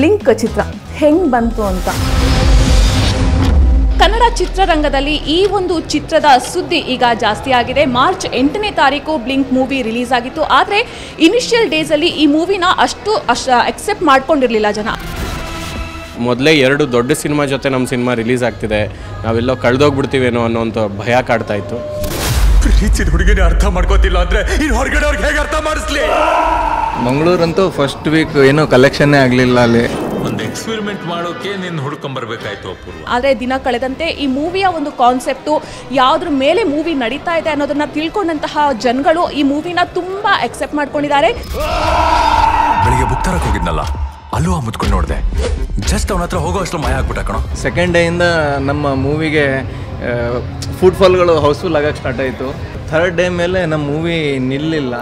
Blink ಚಿತ್ರ ಹೆಂಗ್ ಬಂತು ಅಂತ. ಕನ್ನಡ ಚಿತ್ರರಂಗದಲ್ಲಿ ಈ ಒಂದು ಚಿತ್ರದ ಸುದ್ದಿ ಈಗ ಜಾಸ್ತಿ ಆಗಿದೆ. ಮಾರ್ಚ್ 8ನೇ ತಾರೀಕು ಬ್ಲಿಂಕ್ ಮೂವಿ ರಿಲೀಸ್ ಆಗಿತ್ತು. ಆದರೆ ಇನಿಷಿಯಲ್ ಡೇಸಲ್ಲಿ ಈ ಮೂವಿನ ಅಷ್ಟು ಅಕ್ಸೆಪ್ಟ್ ಮಾಡ್ಕೊಂಡಿರಲಿಲ್ಲ ಜನ. ಮೊದಲೇ 2 ದೊಡ್ಡ ಸಿನಿಮಾ ಜೊತೆ ನಮ್ಮ ಸಿನಿಮಾ ರಿಲೀಸ್ ಆಗ್ತಿದೆ, ನಾವೆಲ್ಲೋ ಕಳೆದೋಗ್ಬಿಡ್ತೀವೇನೋ ಅನ್ನೋಂಥ ಭಯ ಕಾಡ್ತಾ ಇತ್ತು. ಪ್ರೀತಿಸಿದ ಹುಡುಗಿನೇ ಅರ್ಥ ಮಾಡ್ಕೋತಿಲ್ಲ ಅಂದರೆ ಇನ್ನು ಹೊರಗಡೆ ಅವ್ರಿಗೆ ಹೇಗೆ ಅರ್ಥ ಮಾಡಿಸ್ಲಿ? ಮಂಗಳೂರಂತೂ ಫಸ್ಟ್ ವೀಕ್ ಏನೋ ಕಲೆಕ್ಷನ್ನೇ ಆಗಲಿಲ್ಲ. ಅಲ್ಲಿ ಒಂದು ಎಕ್ಸ್ಪೆರಿಮೆಂಟ್ ಮಾಡೋಕೆ ನಿನ್ನ ಹುಡ್ಕೊಂಬರ್ಬೇಕಾಯ್ತು ಅಪೂರ್ವ. ಆದರೆ ದಿನ ಕಳೆದಂತೆ ಈ ಮೂವಿಯ ಒಂದು ಕಾನ್ಸೆಪ್ಟು ಯಾವುದ್ರ ಮೇಲೆ ಮೂವಿ ನಡೀತಾ ಇದೆ ಅನ್ನೋದನ್ನ ತಿಳ್ಕೊಂಡಂತಹ ಜನಗಳು ಈ ಮೂವಿನ ತುಂಬಾ ಅಕ್ಸೆಪ್ಟ್ ಮಾಡ್ಕೊಂಡಿದ್ದಾರೆ. ಬೆಳಿಗ್ಗೆ ಬುಕ್ ತರಕ್ಕೆ ಹೋಗಿದ್ನಲ್ಲ, ಅಲ್ಲೂ ಮುತ್ಕೊಂಡು ನೋಡಿದೆ. ಜಸ್ಟ್ ಅವನ ಹತ್ರ ಹೋಗೋ ಅಷ್ಟು ಮಯ ಆಗ್ಬಿಟ್ಟ ಕಣೋ. ಸೆಕೆಂಡ್ ಡೇಯಿಂದ ನಮ್ಮ ಮೂವಿಗೆ ಫುಟ್ಫಾಲ್ಗಳು ಹೌಸ್ಫುಲ್ ಆಗಕ್ಕೆ ಸ್ಟಾರ್ಟ್ ಆಯಿತು. ಥರ್ಡ್ ಡೇ ಮೇಲೆ ನಮ್ಮ ಮೂವಿ ನಿಲ್ಲಿಲ್ಲ.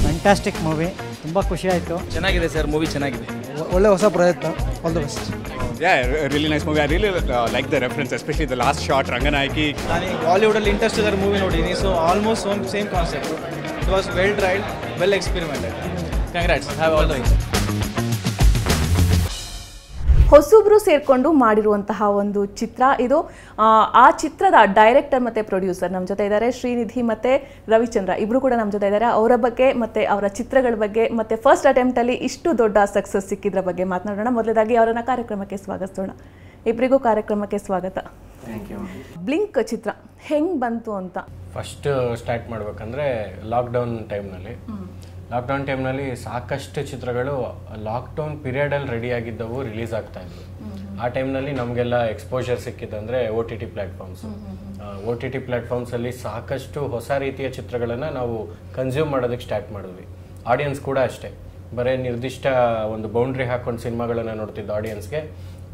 ಫ್ಯಾಂಟಾಸ್ಟಿಕ್ ಮೂವಿ, ತುಂಬ ಖುಷಿ ಆಯಿತು. ಚೆನ್ನಾಗಿದೆ ಸರ್, ಮೂವಿ ಚೆನ್ನಾಗಿದೆ, ಒಳ್ಳೆ ಹೊಸ ಪ್ರಯತ್ನ. All the best. Yeah, really nice movie. I really like the reference, especially the last shot, Ranganayaki. ನಾನು ಬಾಲಿವುಡಲ್ಲಿ ಇಂಟರ್ಸ್ಟೆಲ್ಲರ್ ಮೂವಿ ನೋಡಿದ್ದೀನಿ, so almost same concept. It was well tried, well experimented. Congrats, have all the ಹೊಸಬ್ರು ಸೇರಿಕೊಂಡು ಮಾಡಿರುವಂತಹ ಒಂದು ಚಿತ್ರ ಇದು. ಆ ಚಿತ್ರದ director ಮತ್ತು ಪ್ರೊಡ್ಯೂಸರ್ ನಮ್ಮ ಜೊತೆ ಇದ್ದಾರೆ. ಶ್ರೀನಿಧಿ ಮತ್ತು ರವಿಚಂದ್ರ ಇಬ್ಬರು ಕೂಡ ನಮ್ಮ ಜೊತೆ ಇದ್ದಾರೆ. ಅವರ ಬಗ್ಗೆ ಮತ್ತು ಅವರ ಚಿತ್ರಗಳ ಬಗ್ಗೆ ಮತ್ತು ಫಸ್ಟ್ ಅಟೆಂಪ್ಟಲ್ಲಿ ಇಷ್ಟು ದೊಡ್ಡ ಸಕ್ಸಸ್ ಸಿಕ್ಕಿದ್ರ ಬಗ್ಗೆ ಮಾತನಾಡೋಣ. ಮೊದಲದಾಗಿ ಅವರನ್ನು ಕಾರ್ಯಕ್ರಮಕ್ಕೆ ಸ್ವಾಗತಿಸೋಣ. ಇಬ್ಬರಿಗೂ ಕಾರ್ಯಕ್ರಮಕ್ಕೆ ಸ್ವಾಗತ. ಬ್ಲಿಂಕ್ ಚಿತ್ರ ಹೆಂಗೆ ಬಂತು ಅಂತ ಫಸ್ಟ್ ಸ್ಟಾರ್ಟ್ ಮಾಡ್ಬೇಕಂದ್ರೆ ಲಾಕ್ಡೌನ್ ಟೈಮ್ನಲ್ಲಿ ಸಾಕಷ್ಟು ಚಿತ್ರಗಳು ಲಾಕ್ಡೌನ್ ಪೀರಿಯಡಲ್ಲಿ ರೆಡಿ ಆಗಿದ್ದವು ರಿಲೀಸ್ ಆಗ್ತಾ ಇದ್ವು. ಆ ಟೈಮ್ನಲ್ಲಿ ನಮಗೆಲ್ಲ ಎಕ್ಸ್ಪೋಜರ್ ಸಿಕ್ಕಿದ್ದಂದರೆ OTT ಪ್ಲ್ಯಾಟ್ಫಾರ್ಮ್ಸಲ್ಲಿ ಸಾಕಷ್ಟು ಹೊಸ ರೀತಿಯ ಚಿತ್ರಗಳನ್ನು ನಾವು ಕನ್ಸ್ಯೂಮ್ ಮಾಡೋದಕ್ಕೆ ಸ್ಟಾರ್ಟ್ ಮಾಡಿದ್ವಿ. ಆಡಿಯನ್ಸ್ ಕೂಡ ಅಷ್ಟೇ, ಬರೀ ನಿರ್ದಿಷ್ಟ ಒಂದು ಬೌಂಡ್ರಿ ಹಾಕೊಂಡು ಸಿನಿಮಾಗಳನ್ನು ನೋಡ್ತಿದ್ದ ಆಡಿಯನ್ಸ್ಗೆ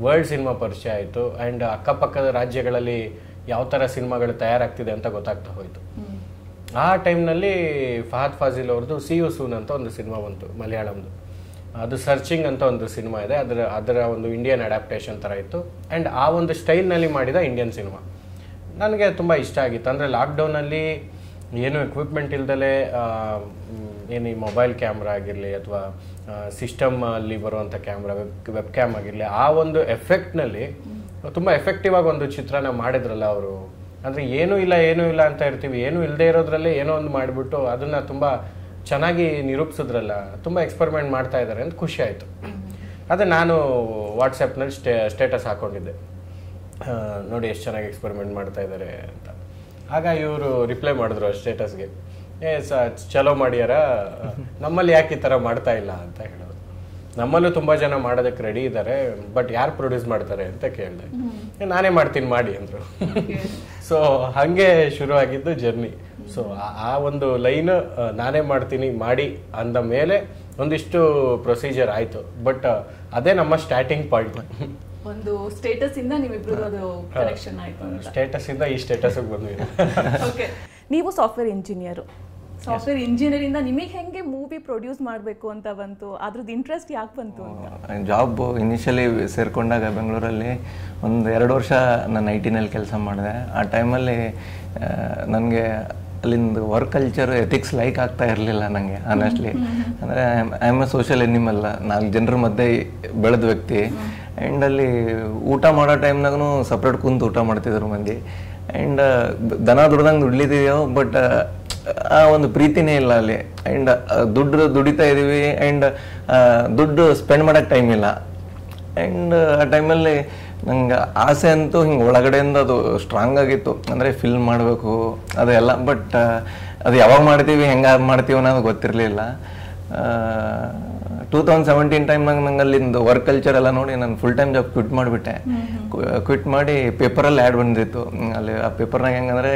ವರ್ಲ್ಡ್ ಸಿನಿಮಾ ಪರಿಚಯ ಆಯಿತು. ಆ್ಯಂಡ್ ಅಕ್ಕಪಕ್ಕದ ರಾಜ್ಯಗಳಲ್ಲಿ ಯಾವ ಥರ ಸಿನಿಮಾಗಳು ತಯಾರಾಗ್ತಿದೆ ಅಂತ ಗೊತ್ತಾಗ್ತಾ ಹೋಯಿತು. ಆ ಟೈಮ್ನಲ್ಲಿ ಫಹದ್ ಫಾಜಿಲ್ ಅವ್ರದ್ದು ಸಿ ಯು ಸೂನ್ ಅಂತ ಒಂದು ಸಿನಿಮಾ ಬಂತು, ಮಲಯಾಳಂದು. ಅದು ಸರ್ಚಿಂಗ್ ಅಂತ ಒಂದು ಸಿನಿಮಾ ಇದೆ, ಅದರ ಒಂದು ಇಂಡಿಯನ್ ಅಡ್ಯಾಪ್ಟೇಷನ್ ಥರ ಇತ್ತು. ಆ್ಯಂಡ್ ಆ ಒಂದು ಸ್ಟೈಲ್ನಲ್ಲಿ ಮಾಡಿದ ಇಂಡಿಯನ್ ಸಿನಿಮಾ ನನಗೆ ತುಂಬ ಇಷ್ಟ ಆಗಿತ್ತು. ಅಂದರೆ ಲಾಕ್ಡೌನಲ್ಲಿ ಏನು ಎಕ್ವಿಪ್ಮೆಂಟ್ ಇಲ್ದಲೇ ಏನು ಈ ಮೊಬೈಲ್ ಕ್ಯಾಮ್ರಾ ಆಗಿರಲಿ ಅಥವಾ ಸಿಸ್ಟಮಲ್ಲಿ ಬರುವಂಥ ಕ್ಯಾಮ್ರಾ, ವೆಬ್ ಕ್ಯಾಮ್ ಆಗಿರಲಿ, ಆ ಒಂದು ಎಫೆಕ್ಟ್ನಲ್ಲಿ ತುಂಬ ಎಫೆಕ್ಟಿವ್ ಆಗಿ ಒಂದು ಚಿತ್ರನ ಮಾಡಿದ್ರಲ್ಲ ಅವರು. ಅಂದರೆ ಏನೂ ಇಲ್ಲ ಅಂತ ಇರ್ತೀವಿ, ಏನೂ ಇಲ್ಲದೆ ಇರೋದ್ರಲ್ಲೇ ಏನೋ ಒಂದು ಮಾಡಿಬಿಟ್ಟು ಅದನ್ನು ತುಂಬ ಚೆನ್ನಾಗಿ ನಿರೂಪಿಸಿದ್ರಲ್ಲ, ತುಂಬ ಎಕ್ಸ್ಪೆರಿಮೆಂಟ್ ಮಾಡ್ತಾ ಇದ್ದಾರೆ ಅಂತ ಖುಷಿ ಆಯಿತು. ಅದೇ ನಾನು ವಾಟ್ಸಪ್ನಲ್ಲಿ ಸ್ಟೇಟಸ್ ಹಾಕ್ಕೊಂಡಿದ್ದೆ, ನೋಡಿ ಎಷ್ಟು ಚೆನ್ನಾಗಿ ಎಕ್ಸ್ಪೆರಿಮೆಂಟ್ ಮಾಡ್ತಾ ಇದ್ದಾರೆ ಅಂತ. ಆಗ ಇವರು ರಿಪ್ಲೈ ಮಾಡಿದ್ರು ಆ ಸ್ಟೇಟಸ್ಗೆ, ಚಲೋ ಮಾಡ್ಯಾರ, ನಮ್ಮಲ್ಲಿ ಯಾಕೆ ಈ ಥರ ಮಾಡ್ತಾ ಇಲ್ಲ ಅಂತ ಹೇಳೋದು. ನಮ್ಮಲ್ಲೂ ತುಂಬ ಜನ ಮಾಡೋದಕ್ಕೆ ರೆಡಿ ಇದ್ದಾರೆ, ಬಟ್ ಯಾರು ಪ್ರೊಡ್ಯೂಸ್ ಮಾಡ್ತಾರೆ ಅಂತ ಕೇಳಿದೆ. ನಾನೇ ಮಾಡ್ತೀನಿ ಮಾಡಿ ಅಂದರು. ಸೊ ಹಾಗೆ ಶುರು ಆಗಿದ್ದು ಜರ್ನಿ. ಸೊ ಆ ಒಂದು ಲೈನ್ ನಾನೇ ಮಾಡ್ತೀನಿ ಮಾಡಿ ಅಂದ ಮೇಲೆ ಒಂದಿಷ್ಟು ಪ್ರೊಸೀಜರ್ ಆಯಿತು. ಬಟ್ ಅದೇ ನಮ್ಮ ಸ್ಟಾರ್ಟಿಂಗ್ ಪಾಯಿಂಟ್. ಒಂದು ಸ್ಟೇಟಸ್ ಇಂದ ನೀವಿಬ್ರು ಅದು ಕನೆಕ್ಷನ್ ಆಯಿತು. ಸ್ಟೇಟಸ್ ಇಂದ ಈ ಸ್ಟೇಟಸ್ಗೆ ಬಂದ್ವಿ. ಓಕೆ, ನೀವು ಸಾಫ್ಟ್ವೇರ್ ಇಂಜಿನಿಯರಿಂದ ನಿಮಗೆ ಹೆಂಗೆ ಮೂವಿ ಪ್ರೊಡ್ಯೂಸ್ ಮಾಡಬೇಕು ಅಂತ ಬಂತು? ಅದ್ರದ್ದು ಇಂಟ್ರೆಸ್ಟ್ ಯಾಕೆ ಬಂತು ಅಂತ? ಜಾಬ್ ಇನಿಷಿಯಲಿ ಸೇರಿಕೊಂಡಾಗ ಬೆಂಗಳೂರಲ್ಲಿ 1-2 ವರ್ಷ ನಾನು IT ನಲ್ಲಿ ಕೆಲಸ ಮಾಡಿದೆ. ಆ ಟೈಮಲ್ಲಿ ನನಗೆ ಅಲ್ಲಿಂದ ವರ್ಕ್ ಕಲ್ಚರ್ ಎಥಿಕ್ಸ್ ಲೈಕ್ ಆಗ್ತಾ ಇರಲಿಲ್ಲ ನನಗೆ, ಆನೆಸ್ಟ್ಲಿ. ಅಂದರೆ I am A social animal, 4 ಜನರ ಮಧ್ಯೆ ಬೆಳೆದ ವ್ಯಕ್ತಿ. ಆ್ಯಂಡ್ ಅಲ್ಲಿ ಊಟ ಮಾಡೋ ಟೈಮ್ನಾಗೂ ಸಪ್ರೇಟ್ ಕುಂತು ಊಟ ಮಾಡ್ತಿದ್ರು ಮಂದಿ. ಆ್ಯಂಡ್ ದನ ದುಡ್ದಂಗೆ ದುಡ್ಲಿದ್ದೀವೋ, ಬಟ್ ಆ ಒಂದು ಪ್ರೀತಿನೇ ಇಲ್ಲ ಅಲ್ಲಿ. ಆ್ಯಂಡ್ ದುಡಿತಾ ಇದ್ದೀವಿ, ಆ್ಯಂಡ್ ದುಡ್ಡು ಸ್ಪೆಂಡ್ ಮಾಡೋಕ್ಕೆ ಟೈಮ್ ಇಲ್ಲ. ಆ್ಯಂಡ್ ಆ ಟೈಮಲ್ಲಿ ನಂಗೆ ಆಸೆ ಅಂತೂ ಹಿಂಗೆ ಒಳಗಡೆಯಿಂದ ಅದು ಸ್ಟ್ರಾಂಗ್ ಆಗಿತ್ತು, ಅಂದರೆ ಫಿಲ್ಮ್ ಮಾಡಬೇಕು ಅದೆಲ್ಲ. ಬಟ್ ಅದು ಯಾವಾಗ ಮಾಡ್ತೀವಿ, ಹೆಂಗೆ ಮಾಡ್ತೀವಿ ಅನ್ನೋದು ಗೊತ್ತಿರಲಿಲ್ಲ. 2017 ಟೈಮ್ನಾಗ ನಂಗೆ ಅಲ್ಲಿಂದ ವರ್ಕ್ ಕಲ್ಚರ್ ಎಲ್ಲ ನೋಡಿ ನಾನು ಫುಲ್ ಟೈಮ್ ಜಾಬ್ ಕ್ವಿಟ್ ಮಾಡಿ ಪೇಪರಲ್ಲಿ ಆ್ಯಡ್ ಬಂದಿತ್ತು. ಅಲ್ಲಿ ಆ ಪೇಪರ್ನಾಗ ಹೆಂಗಂದರೆ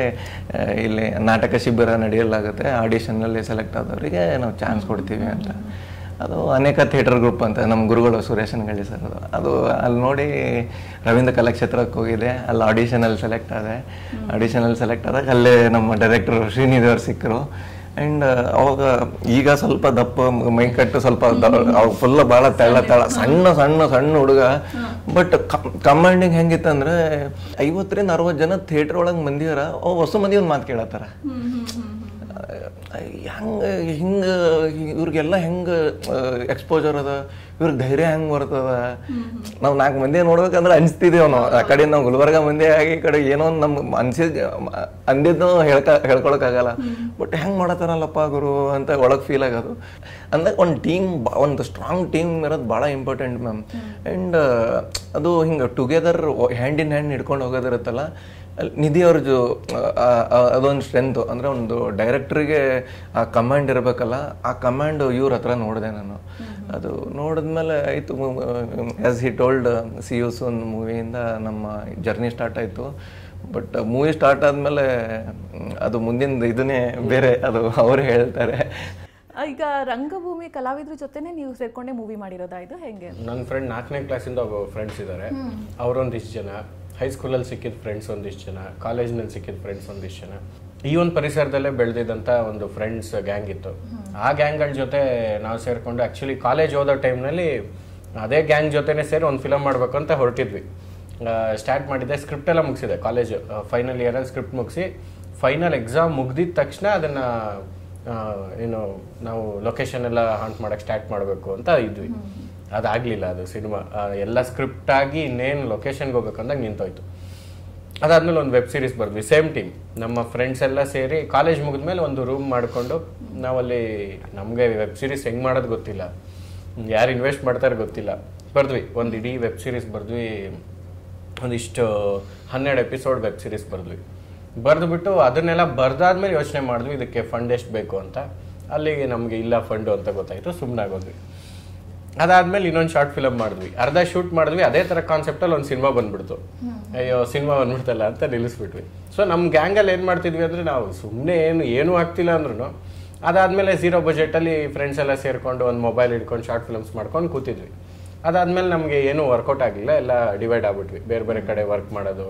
ಇಲ್ಲಿ ನಾಟಕ ಶಿಬಿರ ನಡೆಯಲಾಗುತ್ತೆ, ಆಡಿಷನ್ನಲ್ಲಿ ಸೆಲೆಕ್ಟ್ ಆದವರಿಗೆ ನಾವು ಚಾನ್ಸ್ ಕೊಡ್ತೀವಿ ಅಂತ. ಅದು ಅನೇಕ ಥಿಯೇಟರ್ ಗ್ರೂಪ್ ಅಂತ ನಮ್ಮ ಗುರುಗಳು ಸುರೇಶನ್ ಗಳಿ ಸರ್, ಅದು ಅಲ್ಲಿ ನೋಡಿ ರವೀಂದ್ರ ಕಲಾಕ್ಷೇತ್ರಕ್ಕೆ ಹೋಗಿದೆ. ಅಲ್ಲಿ ಆಡಿಷನಲ್ಲಿ ಸೆಲೆಕ್ಟ್ ಆದಾಗ ಅಲ್ಲೇ ನಮ್ಮ ಡೈರೆಕ್ಟರ್ ಶ್ರೀನಿಧಿ ಅವ್ರು ಸಿಕ್ಕರು. ಆ್ಯಂಡ್ ಅವಾಗ ಈಗ ಸ್ವಲ್ಪ ದಪ್ಪ ಮೈಕಟ್ಟು ಸ್ವಲ್ಪ ಅವಾಗ ಫುಲ್ ಭಾಳ ತೆಳ ಸಣ್ಣ ಸಣ್ಣ ಸಣ್ಣ ಹುಡುಗ. ಬಟ್ ಕಮಾಂಡಿಂಗ್ ಹೆಂಗಿತ್ತಂದ್ರೆ 50ರಿಂದ 60 ಜನ ಥಿಯೇಟರ್ ಒಳಗೆ ಮಂದಿಯಾರ ಹೊಸ ಮಂದಿ ಒಂದು ಮಾತು ಕೇಳತ್ತಾರ. ಹೆಂಗೆ ಹಿಂಗೆ ಇವ್ರಿಗೆಲ್ಲ ಹೆಂಗೆ ಎಕ್ಸ್ಪೋಜರ್ ಅದ, ಇವ್ರಿಗೆ ಧೈರ್ಯ ಹೆಂಗೆ ಬರ್ತದ. ನಾವು 4 ಮಂದಿ ನೋಡ್ಬೇಕಂದ್ರೆ ಅನಿಸ್ತಿದ್ದೇವೆ ನಾವು. ಆ ಕಡೆ ನಾವು ಗುಲ್ಬರ್ಗ ಮಂದಿ ಆಗಿ ಈ ಕಡೆ ಏನೋ ಒಂದು ನಮ್ಮ ಅಂದಿದ್ದು ಹೇಳ್ಕೊಳಕ್ಕಾಗಲ್ಲ. ಬಟ್ ಹೆಂಗೆ ಮಾಡತ್ತಾರಲ್ಲಪ್ಪ ಗುರು ಅಂತ ಒಳಗೆ ಫೀಲ್ ಆಗೋದು. ಅಂದಾಗ ಒಂದು ಸ್ಟ್ರಾಂಗ್ ಟೀಮ್ ಇರೋದು ಭಾಳ ಇಂಪಾರ್ಟೆಂಟ್ ಮ್ಯಾಮ್. ಆ್ಯಂಡ್ ಅದು ಹಿಂಗೆ ಟುಗೆದರ್ ಹ್ಯಾಂಡ್ ಇನ್ ಹ್ಯಾಂಡ್ ಹಿಡ್ಕೊಂಡು ಹೋಗೋದಿರುತ್ತಲ್ಲ, ನಿಧಿ ಅವ್ರದ್ದು ಅದೊಂದು ಸ್ಟ್ರೆಂತು. ಅಂದರೆ ಒಂದು ಡೈರೆಕ್ಟ್ರಿಗೆ ಆ ಕಮಾಂಡ್ ಇರಬೇಕಲ್ಲ, ಆ ಕಮಾಂಡ್ ಇವ್ರ ಹತ್ರ ನೋಡಿದೆ ನಾನು. ಅದು ನೋಡಿದ್ಮೇಲೆ ಆಯಿತು, as he told see you soon ಮೂವಿಯಿಂದ ನಮ್ಮ ಜರ್ನಿ ಸ್ಟಾರ್ಟ್ ಆಯಿತು. ಬಟ್ ಮೂವಿ ಸ್ಟಾರ್ಟ್ ಆದಮೇಲೆ ಅದು ಮುಂದಿನ ಇದನ್ನೇ ಬೇರೆ, ಅದು ಅವರೇ ಹೇಳ್ತಾರೆ. ಈಗ ರಂಗಭೂಮಿ ಕಲಾವಿದ್ರ ಜೊತೆನೇ ನೀವು ಸೇರ್ಕೊಂಡೆ ಮೂವಿ ಮಾಡಿರೋದಾ ಇದು ಹೆಂಗೆ? ನನ್ನ ಫ್ರೆಂಡ್ 4ನೇ ಕ್ಲಾಸಿಂದ ಫ್ರೆಂಡ್ಸ್ ಇದ್ದಾರೆ. ಅವರೊಂದಿಷ್ಟು ಜನ, ಹೈಸ್ಕೂಲಲ್ಲಿ ಸಿಕ್ಕಿದ ಫ್ರೆಂಡ್ಸ್ ಒಂದಿಷ್ಟು ಜನ, ಕಾಲೇಜ್ನಲ್ಲಿ ಸಿಕ್ಕಿದ ಫ್ರೆಂಡ್ಸ್ ಒಂದಿಷ್ಟು ಜನ, ಈ ಒಂದು ಪರಿಸರದಲ್ಲೇ ಬೆಳೆದಿದ್ದಂಥ ಒಂದು ಫ್ರೆಂಡ್ಸ್ ಗ್ಯಾಂಗ್ ಇತ್ತು. ಆ ಗ್ಯಾಂಗ್ಗಳ ಜೊತೆ ನಾವು ಸೇರಿಕೊಂಡು ಆ್ಯಕ್ಚುಲಿ ಕಾಲೇಜ್ ಓದೋ ಟೈಮ್ನಲ್ಲಿ ಅದೇ ಗ್ಯಾಂಗ್ ಜೊತೆನೇ ಸೇರಿ ಒಂದು ಫಿಲಮ್ ಮಾಡಬೇಕು ಅಂತ ಹೊರಟಿದ್ವಿ. ಸ್ಟಾರ್ಟ್ ಮಾಡಿದ್ದೆ, ಸ್ಕ್ರಿಪ್ಟ್ ಎಲ್ಲ ಮುಗಿಸಿದೆ. ಕಾಲೇಜ್ ಫೈನಲ್ ಇಯರಲ್ಲಿ ಸ್ಕ್ರಿಪ್ಟ್ ಮುಗಿಸಿ ಫೈನಲ್ ಎಕ್ಸಾಮ್ ಮುಗ್ದಿದ ತಕ್ಷಣ ಅದನ್ನು ಏನು ನಾವು ಲೊಕೇಶನ್ ಎಲ್ಲ ಹಾಂಟ್ ಮಾಡೋಕ್ಕೆ ಸ್ಟಾರ್ಟ್ ಮಾಡಬೇಕು ಅಂತ ಇದ್ವಿ. ಅದಾಗಲಿಲ್ಲ. ಅದು ಸಿನಿಮಾ ಎಲ್ಲ ಸ್ಕ್ರಿಪ್ಟ್ ಆಗಿ ಇನ್ನೇನು ಲೊಕೇಶನ್ಗೆ ಹೋಗ್ಬೇಕಂದಾಗ ನಿಂತೋಯ್ತು. ಅದಾದ್ಮೇಲೆ ಒಂದು ವೆಬ್ ಸೀರೀಸ್ ಬರೆದ್ವಿ, ಸೇಮ್ ಟೀಮ್. ನಮ್ಮ ಫ್ರೆಂಡ್ಸ್ ಎಲ್ಲ ಸೇರಿ ಕಾಲೇಜ್ ಮುಗಿದ್ಮೇಲೆ ಒಂದು ರೂಮ್ ಮಾಡಿಕೊಂಡು ನಾವಲ್ಲಿ, ನಮಗೆ ವೆಬ್ ಸೀರೀಸ್ ಹೆಂಗೆ ಮಾಡೋದು ಗೊತ್ತಿಲ್ಲ, ಯಾರು ಇನ್ವೆಸ್ಟ್ ಮಾಡ್ತಾರೆ ಗೊತ್ತಿಲ್ಲ, ಬರೆದ್ವಿ. ಒಂದು ಇಡೀ ವೆಬ್ ಸೀರೀಸ್ ಬರೆದ್ವಿ. ಒಂದಿಷ್ಟು 12 ಎಪಿಸೋಡ್ ವೆಬ್ ಸೀರೀಸ್ ಬರೆದ್ವಿ. ಬರೆದುಬಿಟ್ಟು ಅದನ್ನೆಲ್ಲ ಬರೆದಾದ್ಮೇಲೆ ಯೋಚನೆ ಮಾಡಿದ್ವಿ ಇದಕ್ಕೆ ಫಂಡ್ ಎಷ್ಟು ಬೇಕು ಅಂತ. ಅಲ್ಲಿಗೆ ನಮಗೆ ಇಲ್ಲ ಫಂಡು ಅಂತ ಗೊತ್ತಾಯಿತು, ಸುಮ್ಮನಾಗೋದ್ವಿ. ಅದಾದ್ಮೇಲೆ ಇನ್ನೊಂದು ಶಾರ್ಟ್ ಫಿಲಮ್ ಮಾಡಿದ್ವಿ, ಅರ್ಧ ಶೂಟ್ ಮಾಡಿದ್ವಿ. ಅದೇ ಥರ ಕಾನ್ಸೆಪ್ಟಲ್ಲಿ ಒಂದು ಸಿನಿಮಾ ಬಂದ್ಬಿಡ್ತು. ಅಯ್ಯೋ ಸಿನಿಮಾ ಬಂದ್ಬಿಡ್ತಲ್ಲ ಅಂತ ನಿಲ್ಲಿಸ್ಬಿಟ್ವಿ. ಸೊ ನಮ್ಮ ಗ್ಯಾಂಗಲ್ಲಿ ಏನು ಮಾಡ್ತಿದ್ವಿ ಅಂದರೆ, ನಾವು ಸುಮ್ಮನೆ ಏನೂ ಆಗ್ತಿಲ್ಲ ಅಂದ್ರೂ ಅದಾದಮೇಲೆ 0 ಬಜೆಟಲ್ಲಿ ಫ್ರೆಂಡ್ಸ್ ಎಲ್ಲ ಸೇರಿಕೊಂಡು ಒಂದು ಮೊಬೈಲ್ ಹಿಡ್ಕೊಂಡು ಶಾರ್ಟ್ ಫಿಲ್ಮ್ಸ್ ಮಾಡ್ಕೊಂಡು ಕೂತಿದ್ವಿ. ಅದಾದಮೇಲೆ ನಮಗೆ ಏನೂ ವರ್ಕೌಟ್ ಆಗಲಿಲ್ಲ, ಎಲ್ಲ ಡಿವೈಡ್ ಆಗ್ಬಿಟ್ವಿ. ಬೇರೆ ಬೇರೆ ಕಡೆ ವರ್ಕ್ ಮಾಡೋದು,